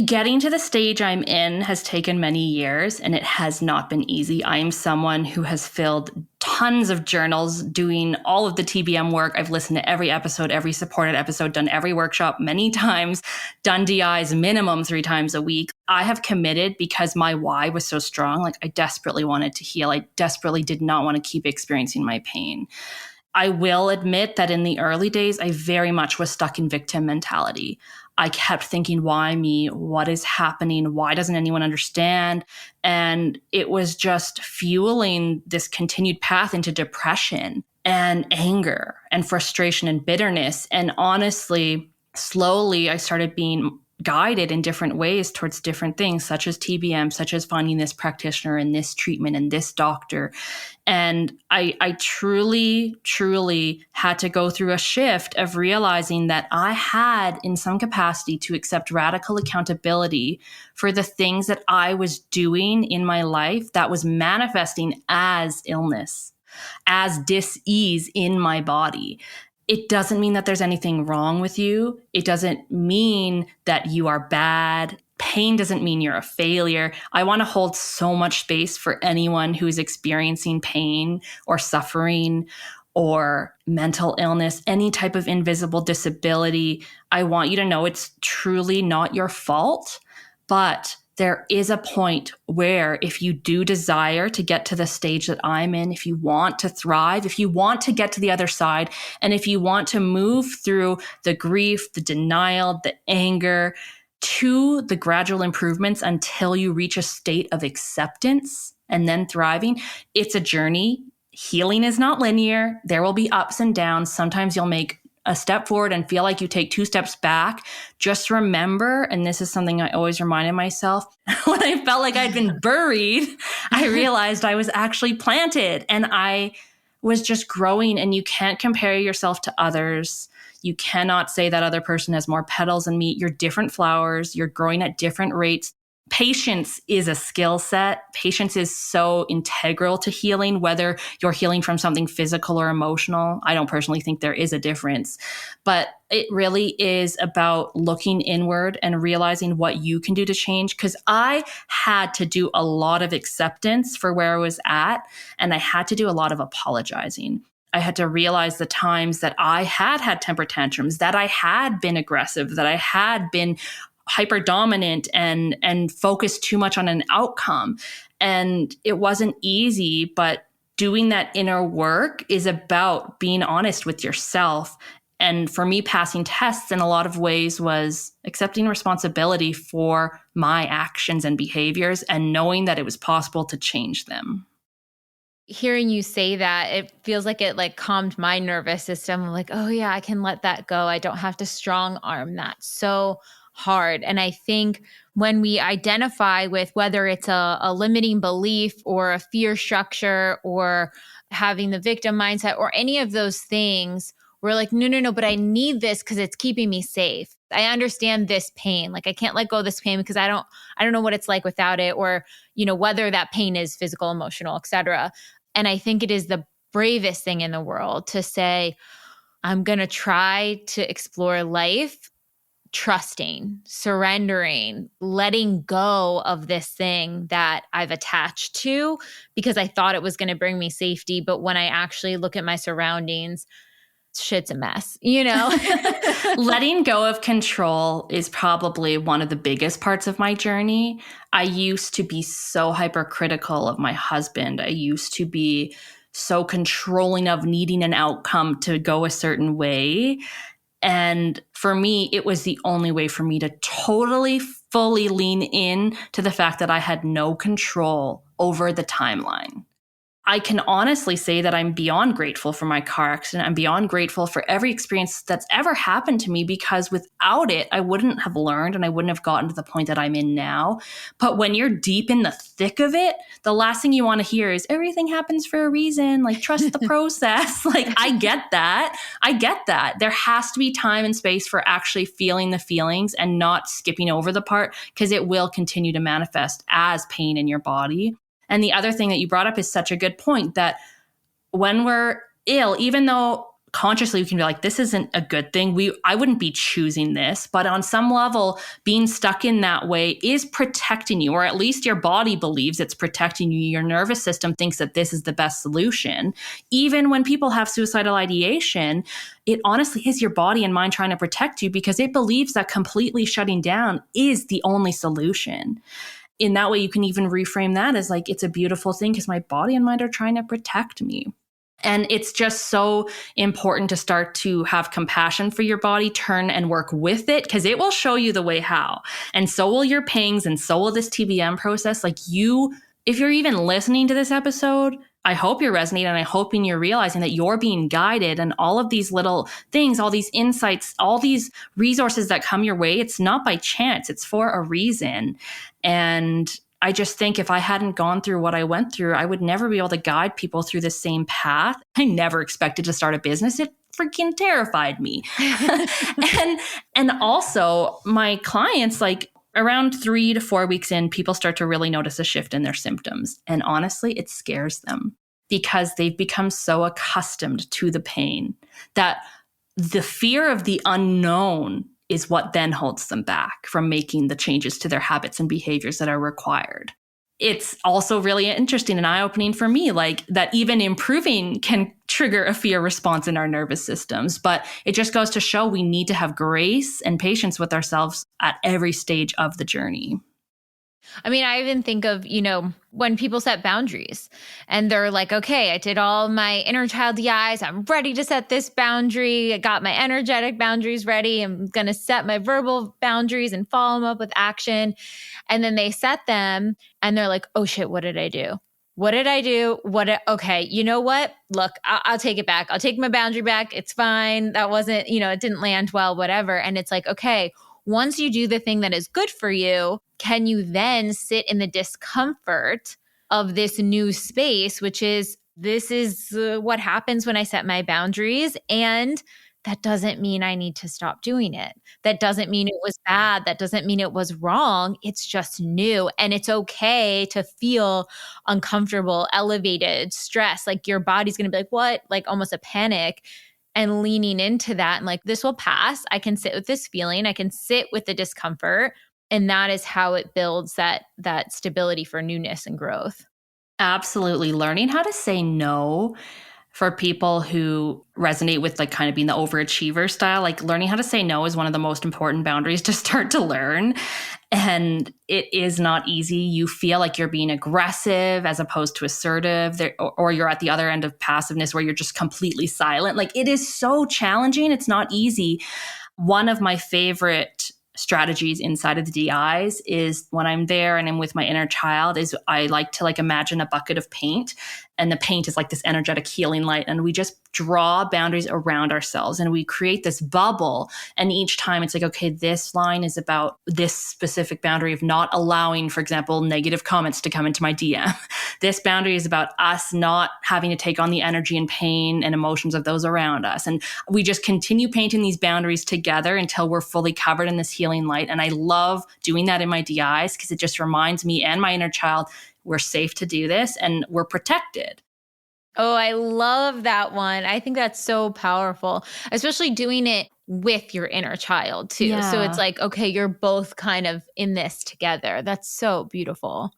Getting to the stage I'm in has taken many years, and it has not been easy. I am someone who has filled tons of journals doing all of the TBM work. I've listened to every episode, every supported episode, done every workshop many times, done DIs minimum 3 times a week. I have committed because my why was so strong. Like, I desperately wanted to heal. I desperately did not want to keep experiencing my pain. I will admit that in the early days, I very much was stuck in victim mentality. I kept thinking, why me? What is happening? Why doesn't anyone understand? And it was just fueling this continued path into depression and anger and frustration and bitterness. And honestly, slowly, I started being guided in different ways towards different things, such as TBM, such as finding this practitioner and this treatment and this doctor. And I truly, truly had to go through a shift of realizing that I had, in some capacity, to accept radical accountability for the things that I was doing in my life that was manifesting as illness, as dis-ease in my body. It doesn't mean that there's anything wrong with you. It doesn't mean that you are bad Pain doesn't mean you're a failure. I want to hold so much space for anyone who's experiencing pain or suffering or mental illness, any type of invisible disability. I want you to know it's truly not your fault, but there is a point where if you do desire to get to the stage that I'm in, if you want to thrive, if you want to get to the other side, and if you want to move through the grief, the denial, the anger, to the gradual improvements until you reach a state of acceptance and then thriving, it's a journey. Healing is not linear. There will be ups and downs. Sometimes you'll make a step forward and feel like you take 2 steps back. Just remember, and this is something I always reminded myself, when I felt like I'd been buried, I realized I was actually planted and I was just growing. And you can't compare yourself to others. You cannot say that other person has more petals than me. You're different flowers. You're growing at different rates. Patience is a skill set. Patience is so integral to healing, whether you're healing from something physical or emotional. I don't personally think there is a difference, but it really is about looking inward and realizing what you can do to change. Because I had to do a lot of acceptance for where I was at, and I had to do a lot of apologizing. I had to realize the times that I had had temper tantrums, that I had been aggressive, that I had been hyper dominant and focused too much on an outcome. And it wasn't easy, but doing that inner work is about being honest with yourself. And for me, passing tests in a lot of ways was accepting responsibility for my actions and behaviors and knowing that it was possible to change them. Hearing you say that, it feels like it like calmed my nervous system. I'm like, oh yeah, I can let that go. I don't have to strong arm that. So hard. And I think when we identify with whether it's a limiting belief or a fear structure or having the victim mindset or any of those things, we're like, no, but I need this because it's keeping me safe. I understand this pain. Like I can't let go of this pain because I don't know what it's like without it, or, whether that pain is physical, emotional, etc. And I think it is the bravest thing in the world to say, I'm going to try to explore life, trusting, surrendering, letting go of this thing that I've attached to because I thought it was going to bring me safety. But when I actually look at my surroundings, shit's a mess, Letting go of control is probably one of the biggest parts of my journey. I used to be so hypercritical of my husband. I used to be so controlling of needing an outcome to go a certain way. And for me, it was the only way for me to totally, fully lean in to the fact that I had no control over the timeline. I can honestly say that I'm beyond grateful for my car accident. I'm beyond grateful for every experience that's ever happened to me, because without it, I wouldn't have learned and I wouldn't have gotten to the point that I'm in now. But when you're deep in the thick of it, the last thing you want to hear is everything happens for a reason. Like, trust the process. Like, I get that. There has to be time and space for actually feeling the feelings and not skipping over the part, because it will continue to manifest as pain in your body. And the other thing that you brought up is such a good point, that when we're ill, even though consciously we can be like, this isn't a good thing, I wouldn't be choosing this, but on some level, being stuck in that way is protecting you, or at least your body believes it's protecting you. Your nervous system thinks that this is the best solution. Even when people have suicidal ideation, it honestly is your body and mind trying to protect you, because it believes that completely shutting down is the only solution. In that way, you can even reframe that as like, it's a beautiful thing because my body and mind are trying to protect me. And it's just so important to start to have compassion for your body, turn and work with it, because it will show you the way how. And so will your pangs, and so will this TBM process. Like, if you're even listening to this episode, I hope you're resonating, and I hope you're realizing that you're being guided, and all of these little things, all these insights, all these resources that come your way, it's not by chance, it's for a reason. And I just think if I hadn't gone through what I went through, I would never be able to guide people through the same path. I never expected to start a business. It freaking terrified me. and also my clients, like, around 3 to 4 weeks in, people start to really notice a shift in their symptoms. And honestly, it scares them, because they've become so accustomed to the pain that the fear of the unknown is what then holds them back from making the changes to their habits and behaviors that are required. It's also really interesting and eye-opening for me, like that even improving can trigger a fear response in our nervous systems. But it just goes to show we need to have grace and patience with ourselves at every stage of the journey. I mean, I even think of, when people set boundaries and they're like, okay, I did all my inner child DIs. I'm ready to set this boundary. I got my energetic boundaries ready. I'm going to set my verbal boundaries and follow them up with action. And then they set them and they're like, oh shit, what did I do? What did I do? Okay, you know what? Look, I'll take it back. I'll take my boundary back. It's fine. That wasn't, it didn't land well, whatever. And it's like, okay, once you do the thing that is good for you, can you then sit in the discomfort of this new space, which is, this is what happens when I set my boundaries. And that doesn't mean I need to stop doing it. That doesn't mean it was bad. That doesn't mean it was wrong. It's just new. And it's okay to feel uncomfortable, elevated, stressed. Like your body's going to be like, what? Like almost a panic. And leaning into that and like, this will pass. I can sit with this feeling. I can sit with the discomfort. And that is how it builds that stability for newness and growth. Absolutely. Learning how to say no for people who resonate with like kind of being the overachiever style, like learning how to say no is one of the most important boundaries to start to learn. And it is not easy. You feel like you're being aggressive as opposed to assertive, or you're at the other end of passiveness where you're just completely silent. Like it is so challenging. It's not easy. One of my favorite strategies inside of the DIs is when I'm there and I'm with my inner child is I like to like imagine a bucket of paint, and the paint is like this energetic healing light, and we just draw boundaries around ourselves and we create this bubble. And each time it's like, okay, this line is about this specific boundary of not allowing, for example, negative comments to come into my DM. This boundary is about us not having to take on the energy and pain and emotions of those around us. And we just continue painting these boundaries together until we're fully covered in this healing light. And I love doing that in my DIs because it just reminds me and my inner child, we're safe to do this and we're protected. Oh, I love that one. I think that's so powerful, especially doing it with your inner child too. Yeah. So it's like, okay, you're both kind of in this together. That's so beautiful.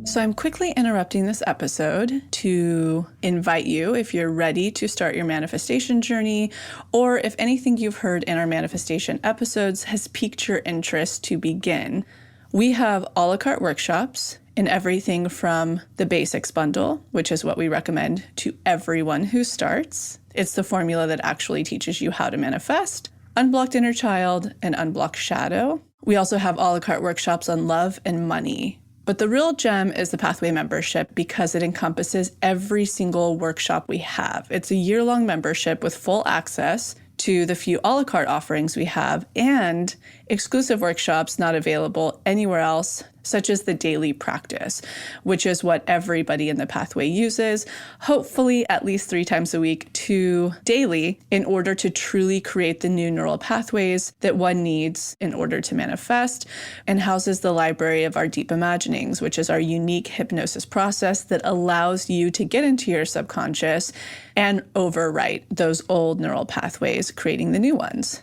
So I'm quickly interrupting this episode to invite you, if you're ready to start your manifestation journey, or if anything you've heard in our manifestation episodes has piqued your interest to begin. We have a la carte workshops in everything from the basics bundle, which is what we recommend to everyone who starts. It's the formula that actually teaches you how to manifest, unblocked inner child, and unblocked shadow. We also have a la carte workshops on love and money. But the real gem is the Pathway membership because it encompasses every single workshop we have. It's a year-long membership with full access to the few a la carte offerings we have and exclusive workshops not available anywhere else, such as the daily practice, which is what everybody in the Pathway uses, hopefully at least 3 times a week to daily, in order to truly create the new neural pathways that one needs in order to manifest, and houses the library of our deep imaginings, which is our unique hypnosis process that allows you to get into your subconscious and overwrite those old neural pathways, creating the new ones.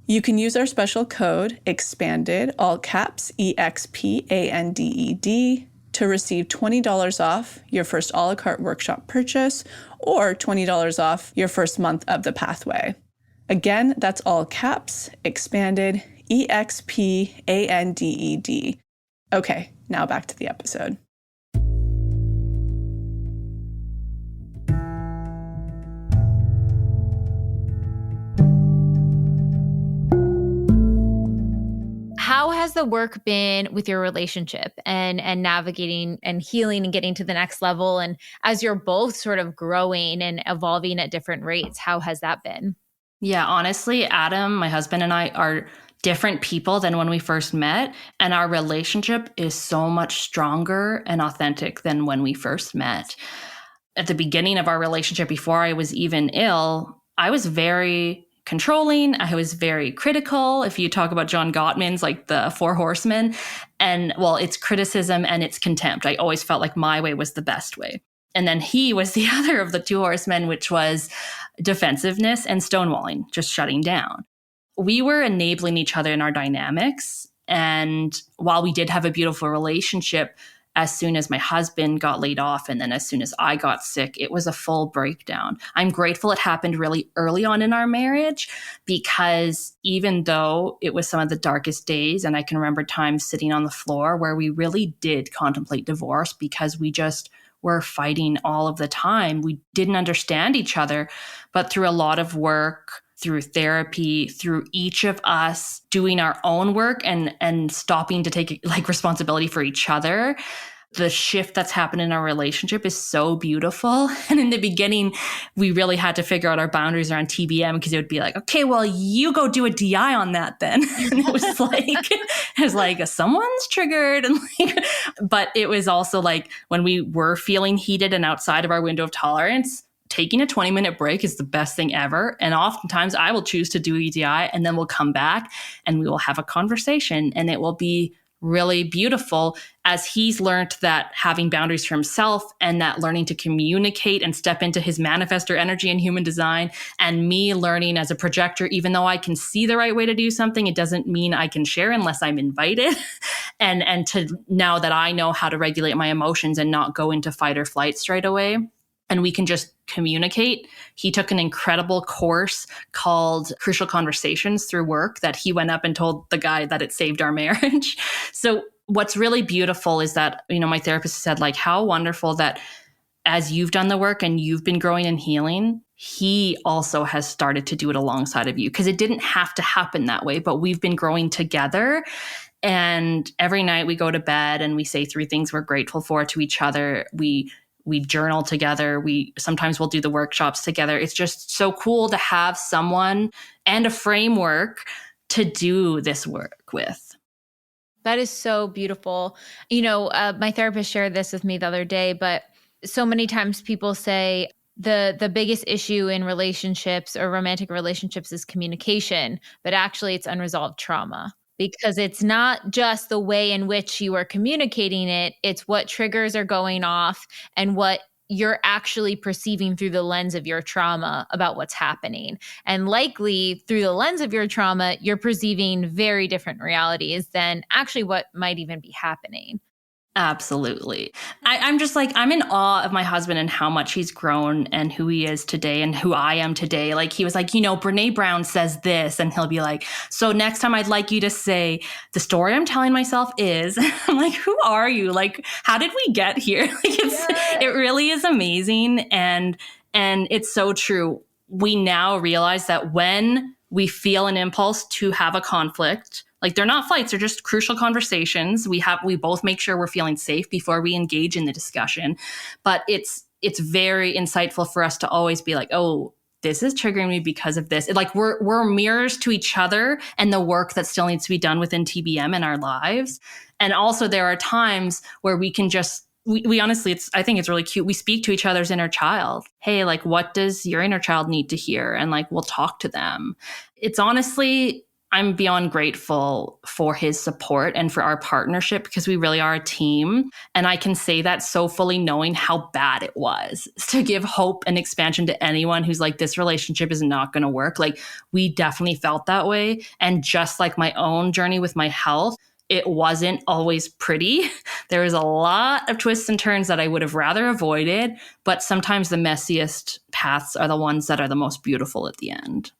You can use our special code, EXPANDED, all caps, EXPANDED, to receive $20 off your first a la carte workshop purchase or $20 off your first month of the Pathway. Again, that's all caps, EXPANDED, EXPANDED. Okay, now back to the episode. How has the work been with your relationship and navigating and healing and getting to the next level? And as you're both sort of growing and evolving at different rates, how has that been? Yeah, honestly, Adam, my husband, and I are different people than when we first met. And our relationship is so much stronger and authentic than when we first met. At the beginning of our relationship, before I was even ill, I was very controlling. I was very critical. If you talk about John Gottman's like the Four Horsemen, and well, it's criticism and it's contempt. I always felt like my way was the best way. And then he was the other of the two horsemen, which was defensiveness and stonewalling, just shutting down. We were enabling each other in our dynamics. And while we did have a beautiful relationship, as soon as my husband got laid off and then as soon as I got sick, it was a full breakdown. I'm grateful it happened really early on in our marriage, because even though it was some of the darkest days, and I can remember times sitting on the floor where we really did contemplate divorce because we just were fighting all of the time. We didn't understand each other, but through a lot of work, through therapy, through each of us doing our own work and stopping to take like responsibility for each other, the shift that's happened in our relationship is so beautiful. And in the beginning, we really had to figure out our boundaries around TBM, because it would be like, okay, well, you go do a DI on that then. And it was like someone's triggered. And like, but it was also like when we were feeling heated and outside of our window of tolerance, taking a 20-minute break is the best thing ever. And oftentimes I will choose to do EDI, and then we'll come back and we will have a conversation, and it will be really beautiful as he's learned that having boundaries for himself and that learning to communicate and step into his manifestor energy in human design, and me learning as a projector, even though I can see the right way to do something, it doesn't mean I can share unless I'm invited. and to now that I know how to regulate my emotions and not go into fight or flight straight away, and we can just communicate. He took an incredible course called Crucial Conversations through work that he went up and told the guy that it saved our marriage. So what's really beautiful is that, my therapist said, like, how wonderful that as you've done the work and you've been growing and healing, he also has started to do it alongside of you, because it didn't have to happen that way, but we've been growing together. And every night we go to bed and we say 3 things we're grateful for to each other. We journal together. Sometimes we'll do the workshops together. It's just so cool to have someone and a framework to do this work with. That is so beautiful. My therapist shared this with me the other day, but so many times people say the biggest issue in relationships or romantic relationships is communication, but actually it's unresolved trauma. Because it's not just the way in which you are communicating it, it's what triggers are going off and what you're actually perceiving through the lens of your trauma about what's happening. And likely through the lens of your trauma, you're perceiving very different realities than actually what might even be happening. Absolutely. I'm just like, I'm in awe of my husband and how much he's grown and who he is today and who I am today. Like, he was like, Brene Brown says this, and he'll be like, so next time I'd like you to say, the story I'm telling myself is, I'm like, who are you? Like, how did we get here? It really is amazing. And it's so true. We now realize that when we feel an impulse to have a conflict, like, they're not fights, they're just crucial conversations. We both make sure we're feeling safe before we engage in the discussion. But it's very insightful for us to always be like, oh, this is triggering me because of this. Like, we're mirrors to each other and the work that still needs to be done within TBM in our lives. And also there are times where we can just, we honestly, I think it's really cute. We speak to each other's inner child. Hey, like, what does your inner child need to hear? And like, we'll talk to them. It's honestly, I'm beyond grateful for his support and for our partnership, because we really are a team. And I can say that so fully, knowing how bad it was, to give hope and expansion to anyone who's like, this relationship is not going to work. Like, we definitely felt that way. And just like my own journey with my health, it wasn't always pretty. There was a lot of twists and turns that I would have rather avoided. But sometimes the messiest paths are the ones that are the most beautiful at the end.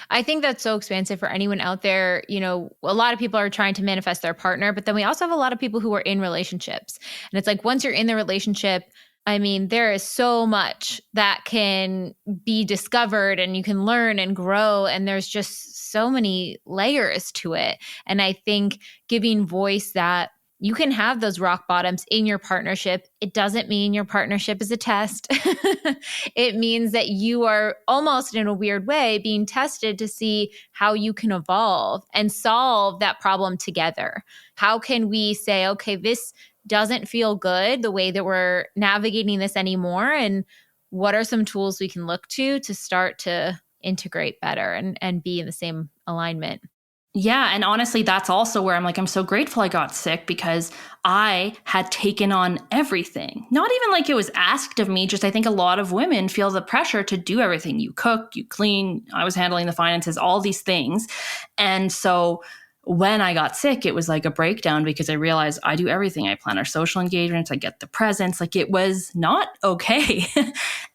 I think that's so expansive for anyone out there. A lot of people are trying to manifest their partner, but then we also have a lot of people who are in relationships. And it's like, once you're in the relationship, I mean, there is so much that can be discovered and you can learn and grow. And there's just so many layers to it. And I think giving voice that you can have those rock bottoms in your partnership. It doesn't mean your partnership is a test. It means that you are almost in a weird way being tested to see how you can evolve and solve that problem together. How can we say, okay, this doesn't feel good, the way that we're navigating this anymore, and what are some tools we can look to start to integrate better and be in the same alignment. Yeah. And honestly, that's also where I'm like, I'm so grateful I got sick because I had taken on everything. Not even like it was asked of me, just I think a lot of women feel the pressure to do everything. You cook, you clean. I was handling the finances, all these things. And so when I got sick, it was like a breakdown because I realized I do everything. I plan our social engagements, I get the presents. Like it was not okay.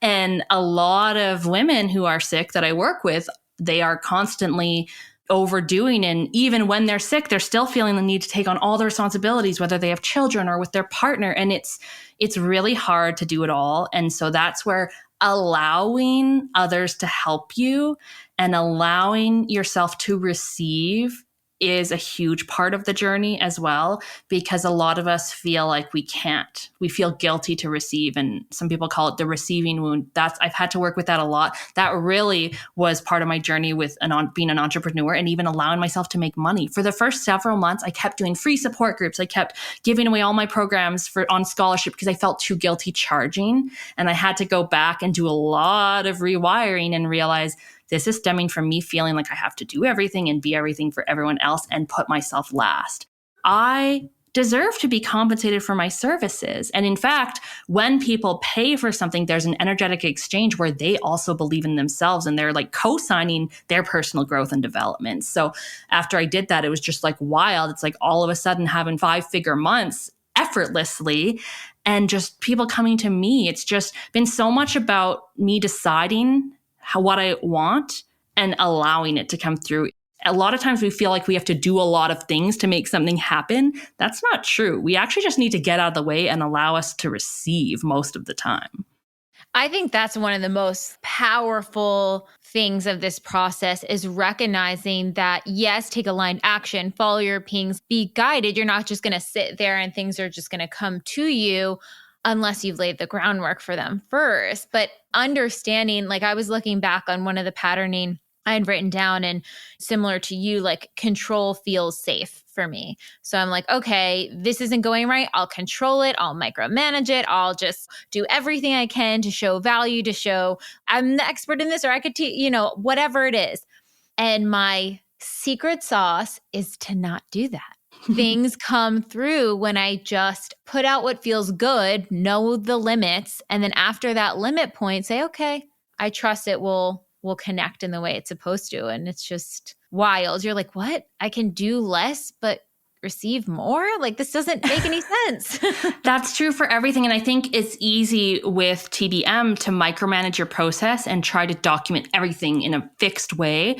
And a lot of women who are sick that I work with, they are constantly overdoing, and even when they're sick they're still feeling the need to take on all the responsibilities, whether they have children or with their partner, and it's really hard to do it all. And so that's where allowing others to help you and allowing yourself to receive is a huge part of the journey as well, because a lot of us feel like we can't. We feel guilty to receive, and some people call it the receiving wound. I've had to work with that a lot. That really was part of my journey with being an entrepreneur and even allowing myself to make money. For the first several months, I kept doing free support groups. I kept giving away all my programs on scholarship because I felt too guilty charging. And I had to go back and do a lot of rewiring and realize this is stemming from me feeling like I have to do everything and be everything for everyone else and put myself last. I deserve to be compensated for my services. And in fact, when people pay for something, there's an energetic exchange where they also believe in themselves and they're like co-signing their personal growth and development. So after I did that, it was just like wild. It's like all of a sudden having 5-figure months effortlessly and just people coming to me. It's just been so much about me deciding what I want and allowing it to come through. A lot of times we feel like we have to do a lot of things to make something happen. That's not true. We actually just need to get out of the way and allow us to receive most of the time. I think that's one of the most powerful things of this process is recognizing that, yes, take aligned action, follow your pings, be guided. You're not just going to sit there and things are just going to come to you unless you've laid the groundwork for them first. But understanding, like I was looking back on one of the patterning I had written down, and similar to you, like control feels safe for me. So I'm like, okay, this isn't going right. I'll control it. I'll micromanage it. I'll just do everything I can to show value, to show I'm the expert in this, or I could teach, whatever it is. And my secret sauce is to not do that. Things come through when I just put out what feels good, know the limits, and then after that limit point, say, okay, I trust it will connect in the way it's supposed to. And it's just wild. You're like, what? I can do less, but receive more? Like, this doesn't make any sense. That's true for everything. And I think it's easy with TBM to micromanage your process and try to document everything in a fixed way.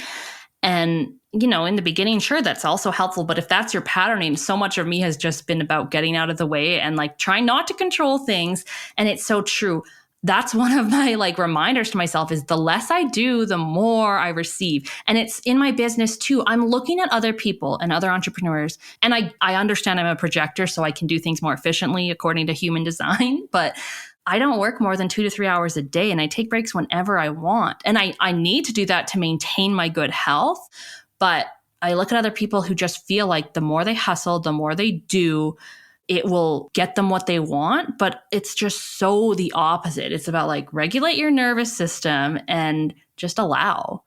And, in the beginning, sure, that's also helpful. But if that's your patterning, so much of me has just been about getting out of the way and like trying not to control things. And it's so true. That's one of my like reminders to myself is the less I do, the more I receive. And it's in my business too. I'm looking at other people and other entrepreneurs. And I understand I'm a projector, so I can do things more efficiently according to human design. But I don't work more than 2 to 3 hours a day, and I take breaks whenever I want. And I need to do that to maintain my good health. But I look at other people who just feel like the more they hustle, the more they do, it will get them what they want. But it's just so the opposite. It's about like regulate your nervous system and just allow.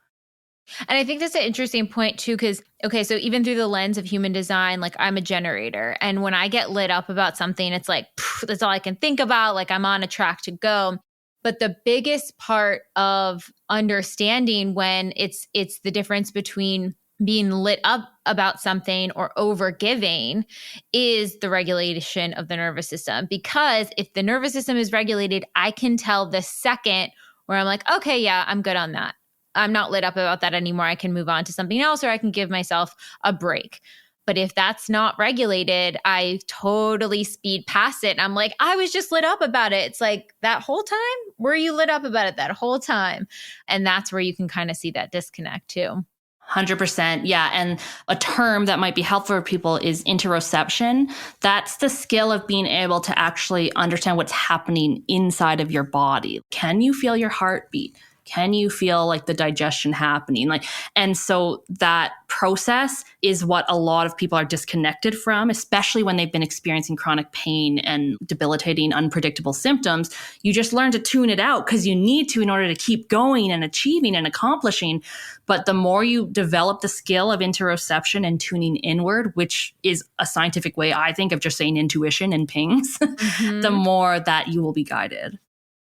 And I think that's an interesting point too, because, okay, so even through the lens of human design, like I'm a generator. And when I get lit up about something, it's like, that's all I can think about. Like I'm on a track to go. But the biggest part of understanding when it's the difference between being lit up about something or over giving is the regulation of the nervous system. Because if the nervous system is regulated, I can tell the second where I'm like, okay, yeah, I'm good on that. I'm not lit up about that anymore. I can move on to something else, or I can give myself a break. But if that's not regulated, I totally speed past it. And I'm like, I was just lit up about it. It's like, that whole time? Were you lit up about it that whole time? And that's where you can kind of see that disconnect too. 100%. Yeah. And a term that might be helpful for people is interoception. That's the skill of being able to actually understand what's happening inside of your body. Can you feel your heartbeat? Can you feel like the digestion happening? And so that process is what a lot of people are disconnected from, especially when they've been experiencing chronic pain and debilitating, unpredictable symptoms. You just learn to tune it out because you need to in order to keep going and achieving and accomplishing. But the more you develop the skill of interoception and tuning inward, which is a scientific way, I think, of just saying intuition and pings, the more that you will be guided.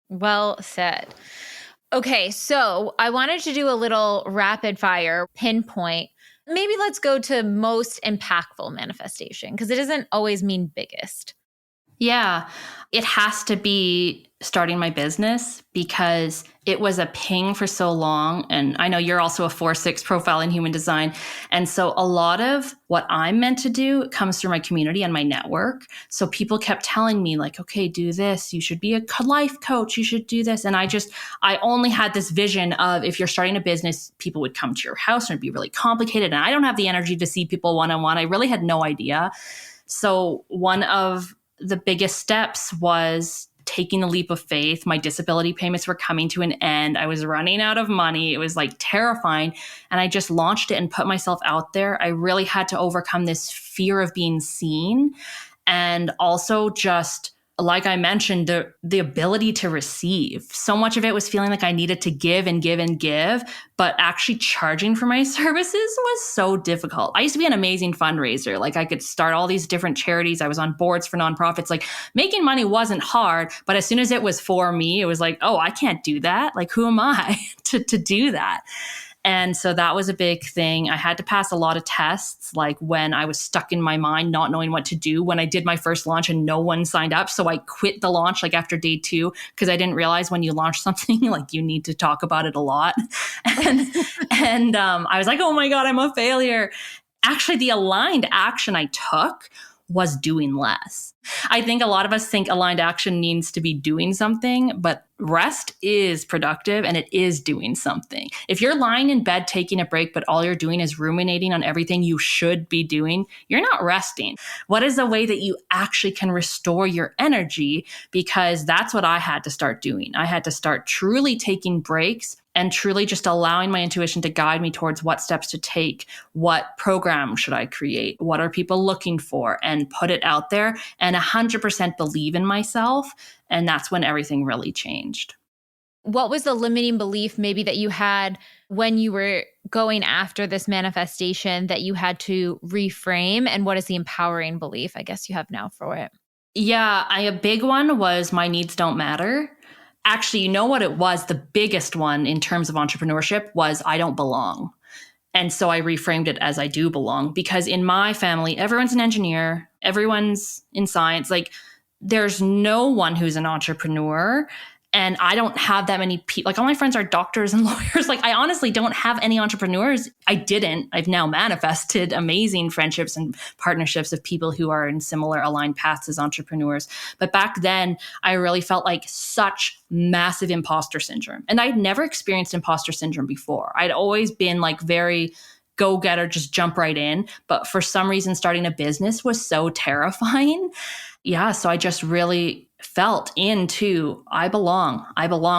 Well said. Okay, so I wanted to do a little rapid fire pinpoint. Maybe let's go to most impactful manifestation because it doesn't always mean biggest. Yeah, it has to be starting my business because it was a ping for so long. And I know you're also a 4/6 profile in human design. And so a lot of what I'm meant to do comes through my community and my network. So people kept telling me like, okay, do this. You should be a life coach. You should do this. And I only had this vision of if you're starting a business, people would come to your house and it'd be really complicated. And I don't have the energy to see people one-on-one. I really had no idea. So one of the biggest steps was taking the leap of faith. My disability payments were coming to an end. I was running out of money. It was like terrifying. And I just launched it and put myself out there. I really had to overcome this fear of being seen. And also just, like I mentioned, the ability to receive. So much of it was feeling like I needed to give and give and give, but actually charging for my services was so difficult. I used to be an amazing fundraiser. Like I could start all these different charities. I was on boards for nonprofits. Like making money wasn't hard, but as soon as it was for me, it was like, oh, I can't do that. Like who am I to do that? And so that was a big thing. I had to pass a lot of tests, like when I was stuck in my mind, not knowing what to do. When I did my first launch and no one signed up. So I quit the launch like after day 2, because I didn't realize when you launch something, like you need to talk about it a lot. And I was like, oh my God, I'm a failure. Actually, the aligned action I took was doing less. I think a lot of us think aligned action needs to be doing something, but rest is productive and it is doing something. If you're lying in bed taking a break, but all you're doing is ruminating on everything you should be doing, you're not resting. What is a way that you actually can restore your energy? Because that's what I had to start doing. I had to start truly taking breaks and truly just allowing my intuition to guide me towards what steps to take, what program should I create, what are people looking for, and put it out there and 100% believe in myself. And that's when everything really changed. What was the limiting belief maybe that you had when you were going after this manifestation that you had to reframe? And what is the empowering belief I guess you have now for it? Yeah, a big one was my needs don't matter. Actually, you know what it was? The biggest one in terms of entrepreneurship was I don't belong. And so I reframed it as I do belong, because in my family, everyone's an engineer, everyone's in science. Like there's no one who's an entrepreneur. And I don't have that many people. Like all my friends are doctors and lawyers. Like I honestly don't have any entrepreneurs. I've now manifested amazing friendships and partnerships of people who are in similar aligned paths as entrepreneurs. But back then I really felt like such massive imposter syndrome. And I'd never experienced imposter syndrome before. I'd always been like very go-getter, just jump right in. But for some reason, starting a business was so terrifying. Yeah, so I just really felt into I belong.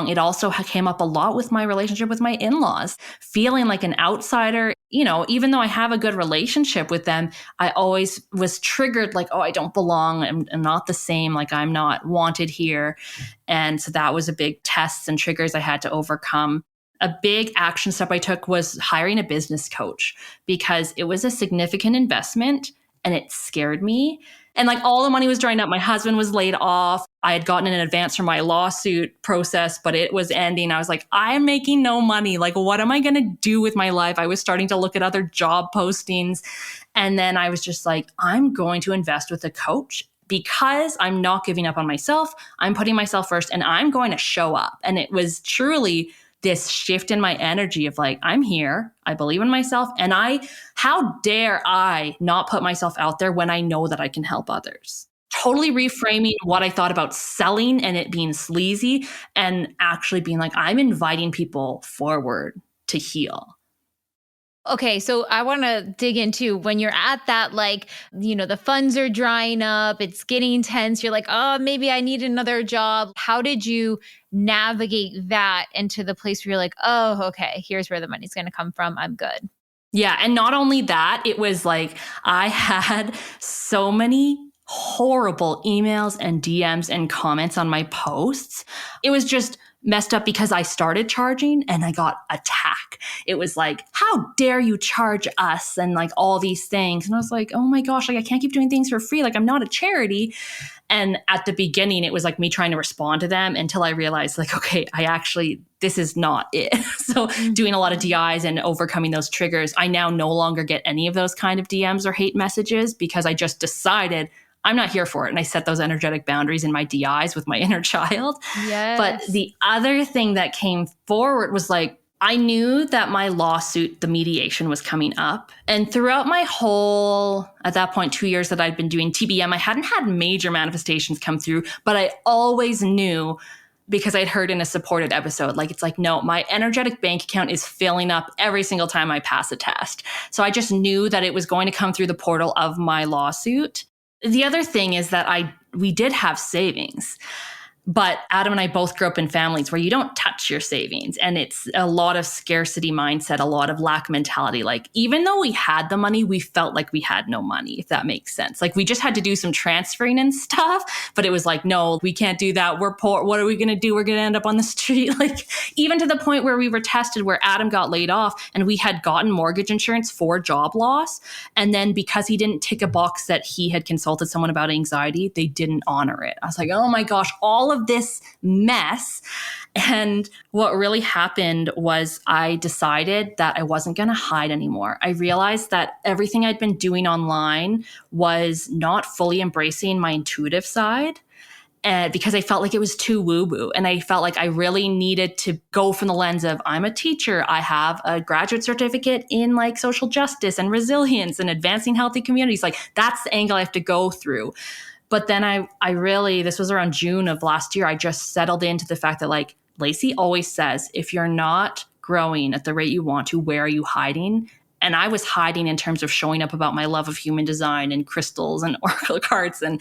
It also came up a lot with my relationship with my in-laws, feeling like an outsider. You know, even though I have a good relationship with them, I always was triggered like, oh, I don't belong. I'm not the same. Like I'm not wanted here. And so that was a big test and triggers I had to overcome. A big action step I took was hiring a business coach because it was a significant investment and it scared me. And like all the money was drying up. My husband was laid off. I had gotten an advance from my lawsuit process, but it was ending. I was like, I'm making no money. Like, what am I going to do with my life? I was starting to look at other job postings. And then I was just like, I'm going to invest with a coach because I'm not giving up on myself. I'm putting myself first and I'm going to show up. And it was truly this shift in my energy of like, I'm here, I believe in myself, and how dare I not put myself out there when I know that I can help others? Totally reframing what I thought about selling and it being sleazy and actually being like, I'm inviting people forward to heal. Okay, so I want to dig into when you're at that, like, the funds are drying up, it's getting tense. You're like, oh, maybe I need another job. How did you navigate that into the place where you're like, oh, okay, here's where the money's going to come from. I'm good. Yeah. And not only that, it was like I had so many horrible emails and DMs and comments on my posts. It was just messed up because I started charging and I got attack. It was like, how dare you charge us? And like all these things. And I was like, oh my gosh, like I can't keep doing things for free. Like I'm not a charity. And at the beginning, it was like me trying to respond to them until I realized like, okay, this is not it. So doing a lot of DIs and overcoming those triggers, I now no longer get any of those kind of DMs or hate messages because I just decided I'm not here for it. And I set those energetic boundaries in my DIs with my inner child. Yes. But the other thing that came forward was like, I knew that my lawsuit, the mediation, was coming up. And throughout my whole, at that point, 2 years that I'd been doing TBM, I hadn't had major manifestations come through, but I always knew because I'd heard in a supported episode, like, it's like, no, my energetic bank account is filling up every single time I pass a test. So I just knew that it was going to come through the portal of my lawsuit. The other thing is that we did have savings. But Adam and I both grew up in families where you don't touch your savings. And it's a lot of scarcity mindset, a lot of lack mentality. Like, even though we had the money, we felt like we had no money, if that makes sense. Like, we just had to do some transferring and stuff. But it was like, no, we can't do that. We're poor. What are we going to do? We're going to end up on the street. Like, even to the point where we were tested, where Adam got laid off and we had gotten mortgage insurance for job loss. And then because he didn't tick a box that he had consulted someone about anxiety, they didn't honor it. I was like, oh my gosh, all of this mess. And what really happened was I decided that I wasn't going to hide anymore. I realized that everything I'd been doing online was not fully embracing my intuitive side. Because I felt like it was too woo-woo. And I felt like I really needed to go from the lens of, I'm a teacher. I have a graduate certificate in like social justice and resilience and advancing healthy communities. Like, that's the angle I have to go through. But then I really, this was around June of last year, I just settled into the fact that, like, Lacey always says, if you're not growing at the rate you want to, where are you hiding? And I was hiding in terms of showing up about my love of human design and crystals and oracle cards and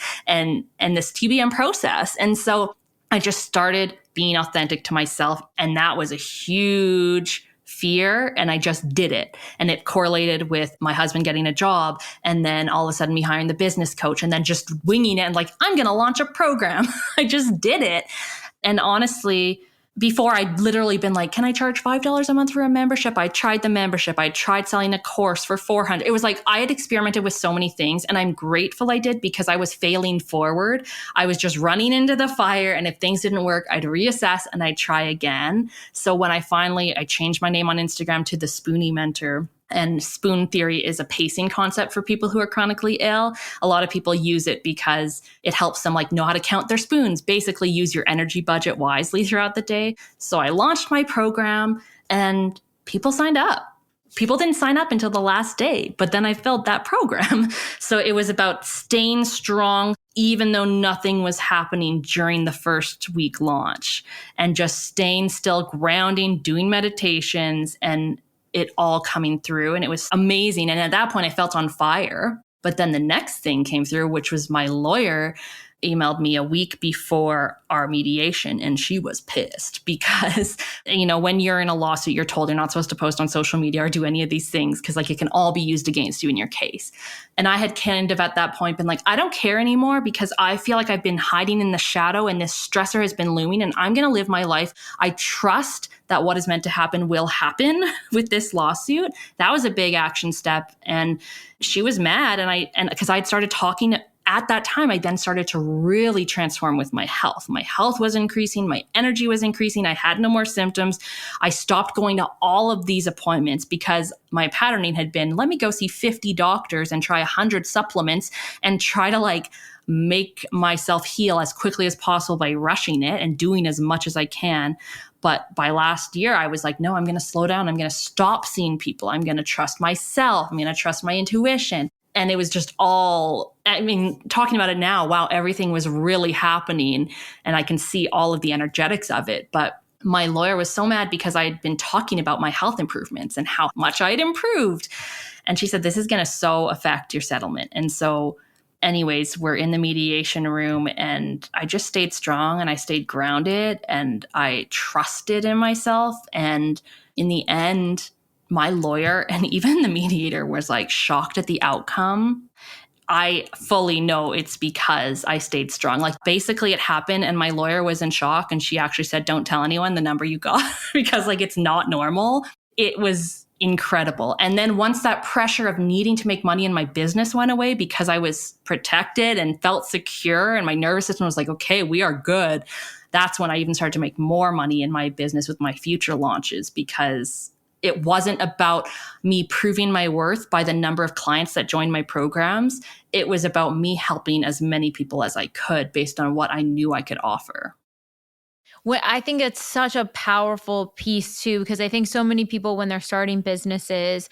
this TBM process. And so I just started being authentic to myself. And that was a huge fear. And I just did it. And it correlated with my husband getting a job. And then all of a sudden me hiring the business coach and then just winging it and like, I'm going to launch a program. I just did it. And honestly, before I'd literally been like, can I charge $5 a month for a membership? I tried the membership. I tried selling a course for $400. It was like, I had experimented with so many things and I'm grateful I did because I was failing forward. I was just running into the fire. And if things didn't work, I'd reassess and I'd try again. So when I changed my name on Instagram to the Spoonie Mentor. And spoon theory is a pacing concept for people who are chronically ill. A lot of people use it because it helps them like know how to count their spoons, basically use your energy budget wisely throughout the day. So I launched my program and people signed up. People didn't sign up until the last day, but then I filled that program. So it was about staying strong, even though nothing was happening during the first week launch, and just staying still, grounding, doing meditations, and it all coming through. And it was amazing. And at that point I felt on fire. But then the next thing came through, which was my lawyer emailed me a week before our mediation, and she was pissed because, when you're in a lawsuit, you're told you're not supposed to post on social media or do any of these things because like it can all be used against you in your case. And I had kind of at that point been like, I don't care anymore because I feel like I've been hiding in the shadow and this stressor has been looming and I'm going to live my life. I trust that what is meant to happen will happen with this lawsuit. That was a big action step. And she was mad. And because I'd started talking at that time, I then started to really transform with my health. My health was increasing. My energy was increasing. I had no more symptoms. I stopped going to all of these appointments because my patterning had been, let me go see 50 doctors and try 100 supplements and try to like make myself heal as quickly as possible by rushing it and doing as much as I can. But by last year, I was like, no, I'm going to slow down. I'm going to stop seeing people. I'm going to trust myself. I'm going to trust my intuition. And it was just talking about it now, wow, everything was really happening and I can see all of the energetics of it. But my lawyer was so mad because I had been talking about my health improvements and how much I had improved. And she said, this is going to so affect your settlement. And so anyways, we're in the mediation room and I just stayed strong and I stayed grounded and I trusted in myself. And in the end, my lawyer and even the mediator was like shocked at the outcome. I fully know it's because I stayed strong. Like basically it happened and my lawyer was in shock and she actually said, don't tell anyone the number you got because like it's not normal. It was incredible. And then once that pressure of needing to make money in my business went away because I was protected and felt secure and my nervous system was like, okay, we are good. That's when I even started to make more money in my business with my future launches because it wasn't about me proving my worth by the number of clients that joined my programs. It was about me helping as many people as I could based on what I knew I could offer. Well, I think it's such a powerful piece too, because I think so many people when they're starting businesses,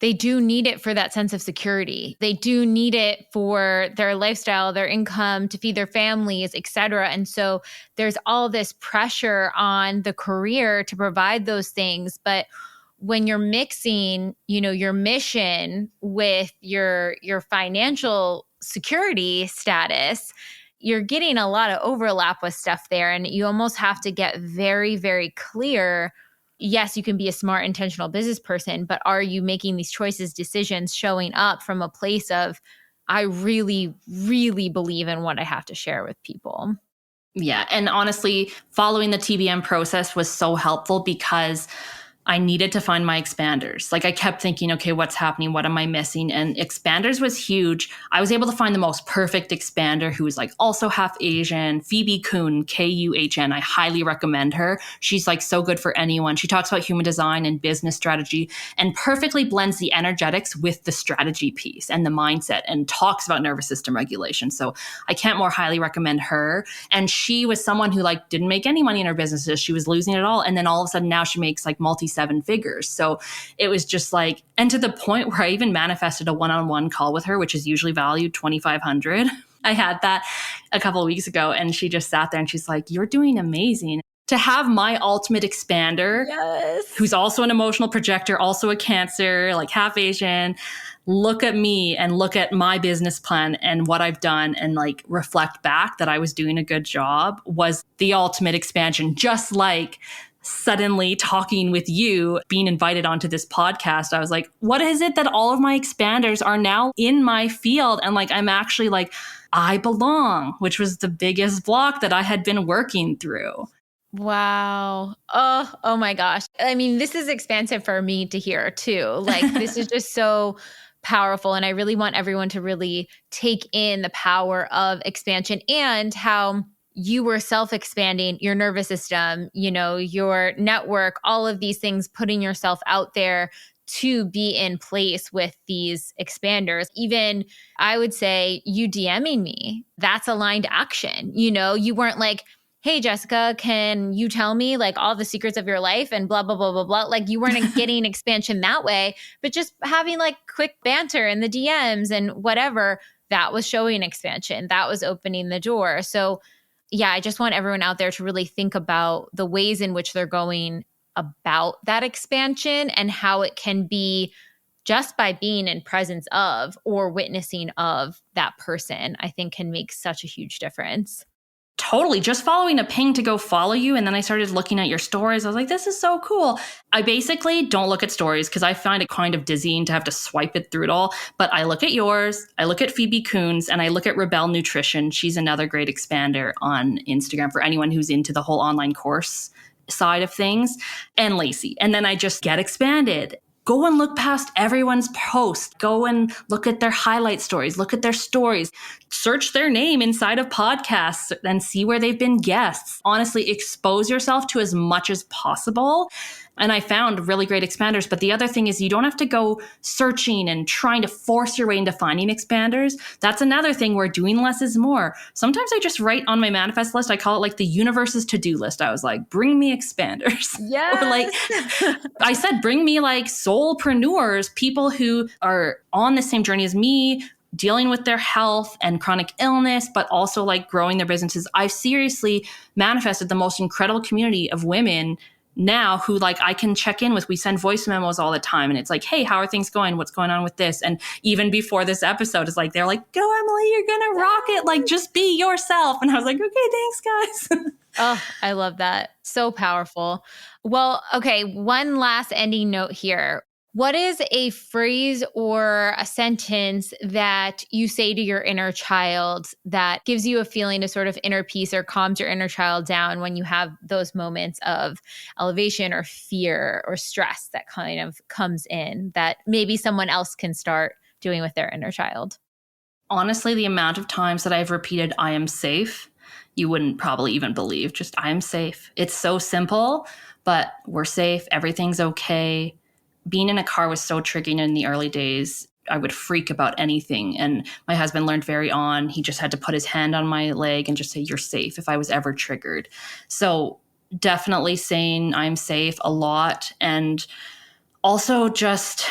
they do need it for that sense of security. They do need it for their lifestyle, their income, to feed their families, et cetera. And so there's all this pressure on the career to provide those things. But when you're mixing, your mission with your financial security status, you're getting a lot of overlap with stuff there. And you almost have to get very, very clear. Yes, you can be a smart, intentional business person, but are you making these choices, decisions, showing up from a place of, I really, really believe in what I have to share with people? Yeah. And honestly, following the TBM process was so helpful because I needed to find my expanders. Like I kept thinking, okay, what's happening? What am I missing? And expanders was huge. I was able to find the most perfect expander who was like also half Asian, Phoebe Kuhn, Kuhn. I highly recommend her. She's like so good for anyone. She talks about human design and business strategy and perfectly blends the energetics with the strategy piece and the mindset and talks about nervous system regulation. So I can't more highly recommend her. And she was someone who like didn't make any money in her businesses. She was losing it all. And then all of a sudden now she makes like multi-7 figures. So it was just like, and to the point where I even manifested a one-on-one call with her, which is usually valued $2,500. I had that a couple of weeks ago and she just sat there and she's like, you're doing amazing. To have my ultimate expander, yes, who's also an emotional projector, also a Cancer, like half Asian, look at me and look at my business plan and what I've done and like reflect back that I was doing a good job was the ultimate expansion. Just like suddenly talking with you, being invited onto this podcast, I was like, what is it that all of my expanders are now in my field? And like, I'm actually like, I belong, which was the biggest block that I had been working through. Wow. Oh my gosh. I mean, this is expansive for me to hear too. Like this is just so powerful. And I really want everyone to really take in the power of expansion and how you were self-expanding your nervous system, your network, all of these things, putting yourself out there to be in place with these expanders. Even I would say you DMing me, that's aligned action. You weren't like, hey, Jessica, can you tell me like all the secrets of your life and blah, blah, blah, blah, blah. Like you weren't getting expansion that way, but just having like quick banter in the DMs and whatever, that was showing expansion. That was opening the door. So yeah, I just want everyone out there to really think about the ways in which they're going about that expansion and how it can be just by being in presence of or witnessing of that person, I think can make such a huge difference. Totally. Just following a ping to go follow you. And then I started looking at your stories. I was like, this is so cool. I basically don't look at stories because I find it kind of dizzying to have to swipe it through it all. But I look at yours, I look at Phoebe Kuhn's, and I look at Rebel Nutrition. She's another great expander on Instagram for anyone who's into the whole online course side of things, and Lacey. And then I just get expanded. Go and look past everyone's post. Go and look at their highlight stories. Look at their stories. Search their name inside of podcasts and see where they've been guests. Honestly, expose yourself to as much as possible. And I found really great expanders. But the other thing is you don't have to go searching and trying to force your way into finding expanders. That's another thing where doing less is more. Sometimes I just write on my manifest list, I call it like the universe's to-do list. I was like, bring me expanders. Yes. Or like I said, bring me like soulpreneurs, people who are on the same journey as me, dealing with their health and chronic illness, but also like growing their businesses. I've seriously manifested the most incredible community of women now who like I can check in with. We send voice memos all the time and it's like, hey, how are things going? What's going on with this? And even before this episode, it's like, they're like, go Emily, you're going to rock it. Like, just be yourself. And I was like, okay, thanks guys. Oh, I love that. So powerful. Well, okay. One last ending note here. What is a phrase or a sentence that you say to your inner child that gives you a feeling of sort of inner peace or calms your inner child down when you have those moments of elevation or fear or stress that kind of comes in that maybe someone else can start doing with their inner child? Honestly, the amount of times that I've repeated, I am safe, you wouldn't probably even believe. Just, I am safe. It's so simple, but we're safe. Everything's okay. Being in a car was so triggering in the early days. I would freak about anything. And my husband learned very on. He just had to put his hand on my leg and just say, you're safe, if I was ever triggered. So definitely saying I'm safe a lot. And also just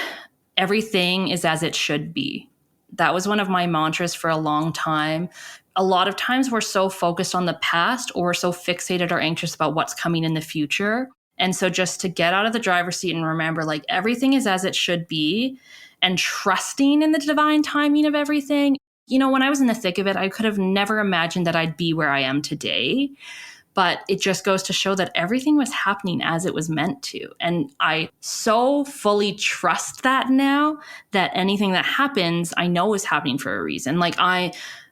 everything is as it should be. That was one of my mantras for a long time. A lot of times we're so focused on the past or we're so fixated or anxious about what's coming in the future. And so just to get out of the driver's seat and remember, like, everything is as it should be and trusting in the divine timing of everything. You know, when I was in the thick of it, I could have never imagined that I'd be where I am today. But it just goes to show that everything was happening as it was meant to. And I so fully trust that now that anything that happens, I know is happening for a reason. Like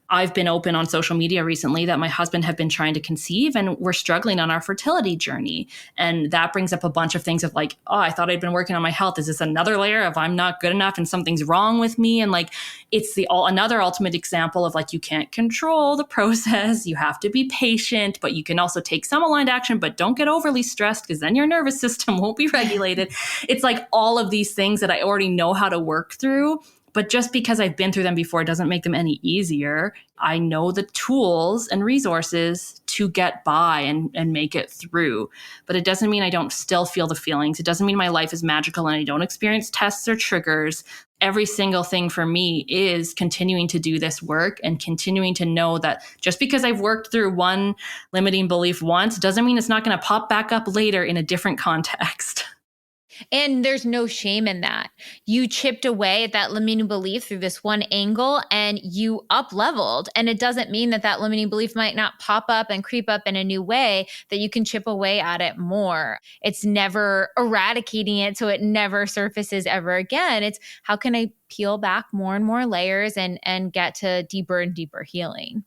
I've been open on social media recently that my husband have been trying to conceive and we're struggling on our fertility journey. And that brings up a bunch of things of like, oh, I thought I'd been working on my health. Is this another layer of I'm not good enough and something's wrong with me? And like, it's another ultimate example of like, you can't control the process. You have to be patient, but you can also take some aligned action, but don't get overly stressed because then your nervous system won't be regulated. It's like all of these things that I already know how to work through. But just because I've been through them before doesn't make them any easier. I know the tools and resources to get by and make it through. But it doesn't mean I don't still feel the feelings. It doesn't mean my life is magical and I don't experience tests or triggers. Every single thing for me is continuing to do this work and continuing to know that just because I've worked through one limiting belief once doesn't mean it's not going to pop back up later in a different context. And there's no shame in that. You chipped away at that limiting belief through this one angle and you up leveled. And it doesn't mean that that limiting belief might not pop up and creep up in a new way, that you can chip away at it more. It's never eradicating it so it never surfaces ever again. It's how can I peel back more and more layers and get to deeper and deeper healing.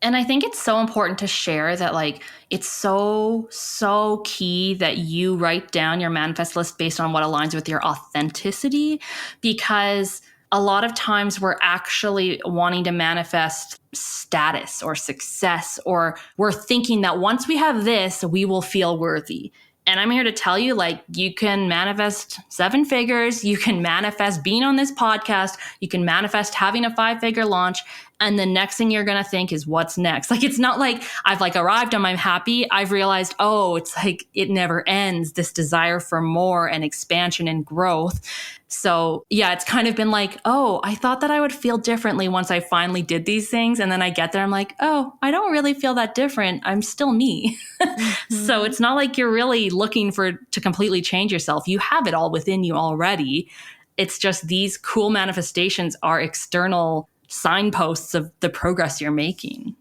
And I think it's so important to share that, like, it's so key that you write down your manifest list based on what aligns with your authenticity, because a lot of times we're actually wanting to manifest status or success, or we're thinking that once we have this, we will feel worthy. And I'm here to tell you, like, you can manifest 7 figures. You can manifest being on this podcast. You can manifest having a 5-figure launch. And the next thing you're going to think is what's next? Like, it's not like I've like arrived and I'm happy. I've realized, oh, it's like it never ends, this desire for more and expansion and growth. So yeah, it's kind of been like, oh, I thought that I would feel differently once I finally did these things. And then I get there, I'm like, oh, I don't really feel that different. I'm still me. Mm-hmm. So it's not like you're really looking to completely change yourself. You have it all within you already. It's just these cool manifestations are external signposts of the progress you're making.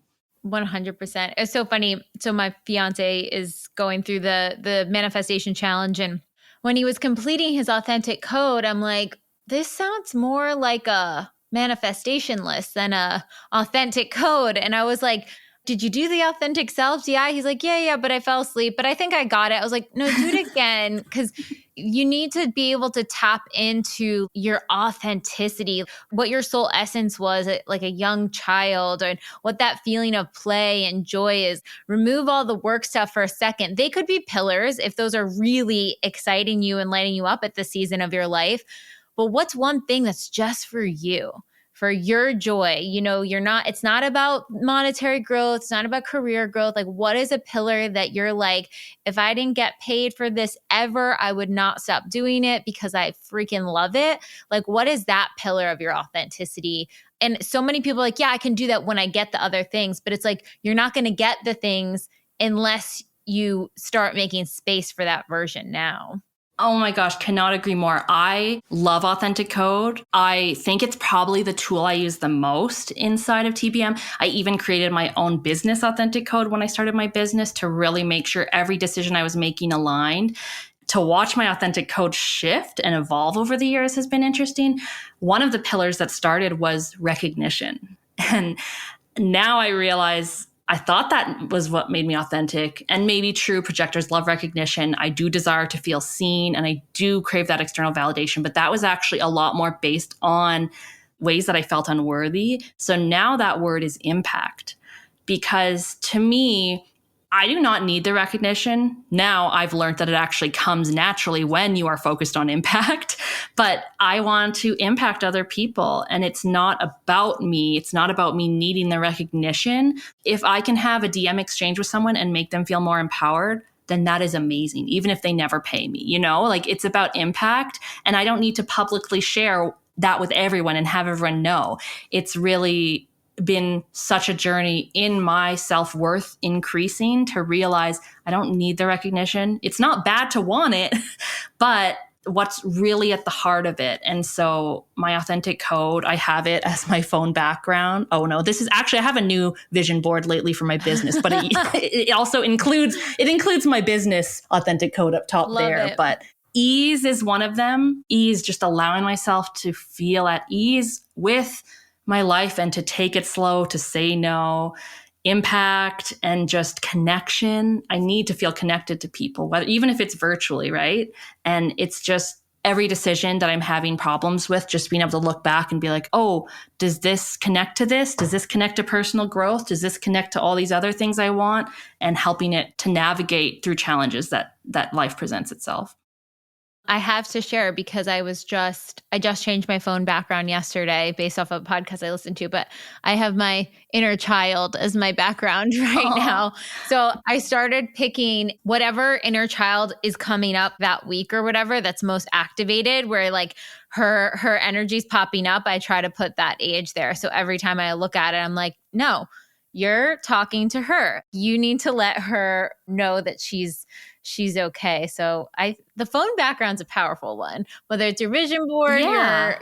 100%. It's so funny. So my fiance is going through the manifestation challenge, and when he was completing his authentic code, I'm like, this sounds more like a manifestation list than a authentic code. And I was like, did you do the authentic selves? Yeah. He's like, yeah, but I fell asleep, but I think I got it. I was like, no, do it again. Because you need to be able to tap into your authenticity, what your soul essence was like a young child, and what that feeling of play and joy is. Remove all the work stuff for a second. They could be pillars if those are really exciting you and lighting you up at the season of your life. But what's one thing that's just for you? for your joy. It's not about monetary growth. It's not about career growth. Like, what is a pillar that you're like, if I didn't get paid for this ever, I would not stop doing it because I freaking love it. Like, what is that pillar of your authenticity? And so many people are like, yeah, I can do that when I get the other things, but it's like, you're not going to get the things unless you start making space for that version now. Oh my gosh, cannot agree more. I love Authentic Code. I think it's probably the tool I use the most inside of TBM. I even created my own business Authentic Code when I started my business to really make sure every decision I was making aligned. To watch my Authentic Code shift and evolve over the years has been interesting. One of the pillars that started was recognition. And now I realize I thought that was what made me authentic, and maybe true. Projectors love recognition. I do desire to feel seen, and I do crave that external validation, but that was actually a lot more based on ways that I felt unworthy. So now that word is impact, because to me, I do not need the recognition. Now I've learned that it actually comes naturally when you are focused on impact, but I want to impact other people. And it's not about me. It's not about me needing the recognition. If I can have a DM exchange with someone and make them feel more empowered, then that is amazing, even if they never pay me, like it's about impact. And I don't need to publicly share that with everyone and have everyone know. It's really been such a journey in my self-worth increasing to realize I don't need the recognition. It's not bad to want it, but what's really at the heart of it. And so my Authentic Code, I have it as my phone background. Oh no, this is actually, I have a new vision board lately for my business, but it also includes my business Authentic Code up top. Love there. It. But ease is one of them. Ease, just allowing myself to feel at ease with my life and to take it slow, to say no. Impact and just connection. I need to feel connected to people, even if it's virtually, right? And it's just every decision that I'm having problems with, just being able to look back and be like, oh, does this connect to this? Does this connect to personal growth? Does this connect to all these other things I want? And helping it to navigate through challenges that life presents itself. I have to share because I just changed my phone background yesterday based off of a podcast I listened to, but I have my inner child as my background right now. So I started picking whatever inner child is coming up that week or whatever that's most activated, where like her energy's popping up. I try to put that age there. So every time I look at it, I'm like, no, you're talking to her. You need to let her know that she's okay. So the phone background's a powerful one, whether it's your vision board,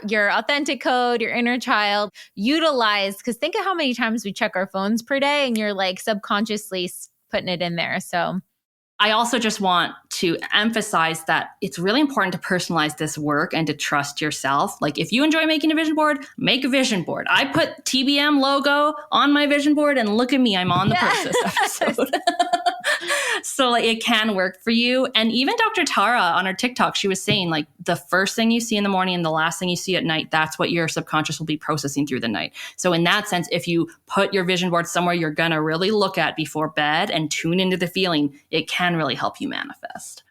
your Authentic Code, your inner child, utilize, because think of how many times we check our phones per day and you're like subconsciously putting it in there. So I also just want to emphasize that it's really important to personalize this work and to trust yourself. Like if you enjoy making a vision board, make a vision board. I put TBM logo on my vision board and look at me, I'm on the post this episode. So like it can work for you. And even Dr. Tara on her TikTok, she was saying like the first thing you see in the morning and the last thing you see at night, that's what your subconscious will be processing through the night. So in that sense, if you put your vision board somewhere you're going to really look at before bed and tune into the feeling, it can really help you manifest.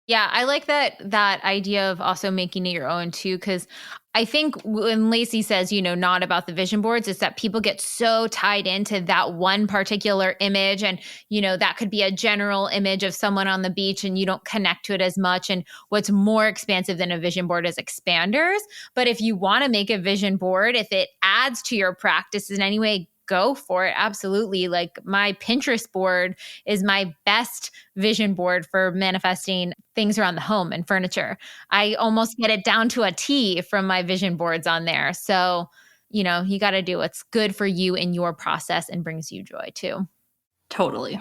Yeah, I like that idea of also making it your own too, because I think when Lacey says, not about the vision boards, it's that people get so tied into that one particular image. And, that could be a general image of someone on the beach and you don't connect to it as much. And what's more expansive than a vision board is expanders. But if you want to make a vision board, if it adds to your practice in any way, go for it. Absolutely. Like my Pinterest board is my best vision board for manifesting things around the home and furniture. I almost get it down to a T from my vision boards on there. So, you got to do what's good for you in your process and brings you joy too. Totally.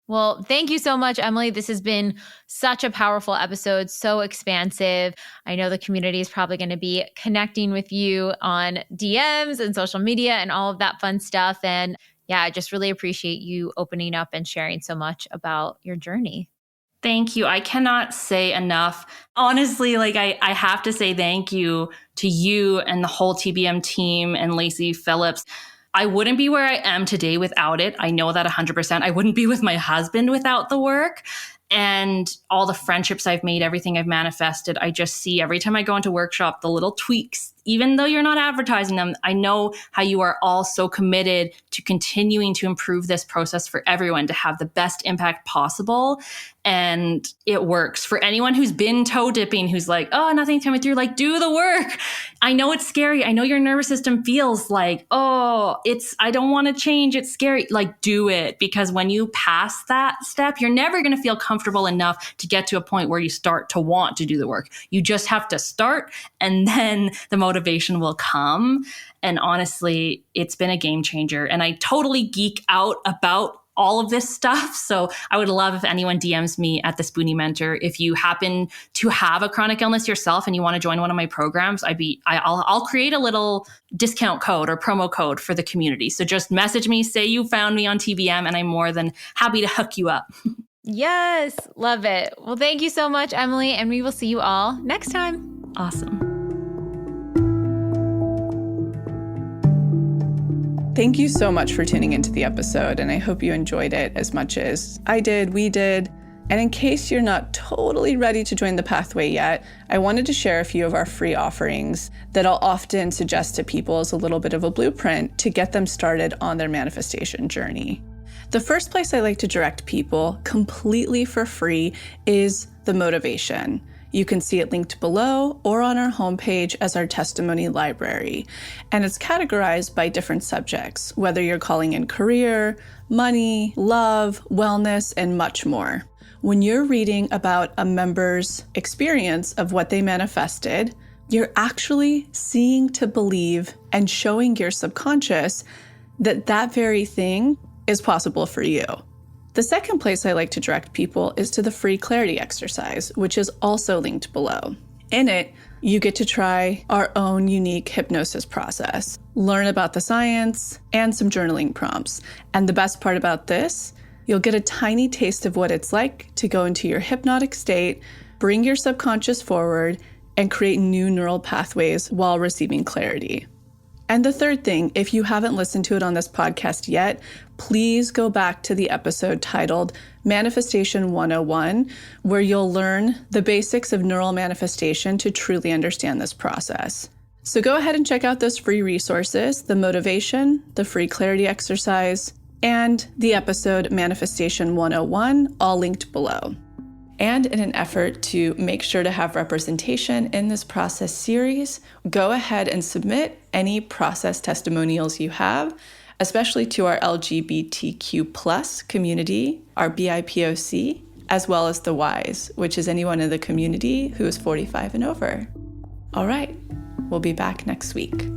Well, thank you so much, Emily. This has been such a powerful episode, so expansive. I know the community is probably going to be connecting with you on DMs and social media and all of that fun stuff. And yeah, I just really appreciate you opening up and sharing so much about your journey. Thank you. I cannot say enough. Honestly, like I have to say thank you to you and the whole TBM team and Lacey Phillips. I wouldn't be where I am today without it. I know that 100%. I wouldn't be with my husband without the work. And all the friendships I've made, everything I've manifested, I just see every time I go into workshop, the little tweaks, even though you're not advertising them. I know how you are all so committed to continuing to improve this process for everyone to have the best impact possible. And it works for anyone who's been toe dipping, who's like, oh, nothing's coming through, like, do the work. I know it's scary. I know your nervous system feels like, oh, I don't want to change. It's scary. Like, do it. Because when you pass that step, you're never going to feel comfortable enough to get to a point where you start to want to do the work. You just have to start, and then the motivation will come. And honestly, it's been a game changer. And I totally geek out about all of this stuff. So I would love if anyone DMs me at the Spoonie Mentor. If you happen to have a chronic illness yourself and you want to join one of my programs, I'll create a little discount code or promo code for the community. So just message me, say you found me on TBM, and I'm more than happy to hook you up. Yes, love it. Well, thank you so much, Emily, and we will see you all next time. Awesome. Thank you so much for tuning into the episode, and I hope you enjoyed it as much as I did, we did. And in case you're not totally ready to join the pathway yet, I wanted to share a few of our free offerings that I'll often suggest to people as a little bit of a blueprint to get them started on their manifestation journey. The first place I like to direct people completely for free is the motivation. You can see it linked below or on our homepage as our testimony library. And it's categorized by different subjects, whether you're calling in career, money, love, wellness, and much more. When you're reading about a member's experience of what they manifested, you're actually seeing to believe and showing your subconscious that that very thing is possible for you. The second place I like to direct people is to the free clarity exercise, which is also linked below. In it, you get to try our own unique hypnosis process, learn about the science, and some journaling prompts. And the best part about this, you'll get a tiny taste of what it's like to go into your hypnotic state, bring your subconscious forward, and create new neural pathways while receiving clarity. And the third thing, if you haven't listened to it on this podcast yet, please go back to the episode titled Manifestation 101, where you'll learn the basics of neural manifestation to truly understand this process. So go ahead and check out those free resources, the motivation, the free clarity exercise, and the episode Manifestation 101, all linked below. And in an effort to make sure to have representation in this process series, go ahead and submit any process testimonials you have, especially to our LGBTQ+ community, our BIPOC, as well as the Ys, which is anyone in the community who is 45 and over. All right, we'll be back next week.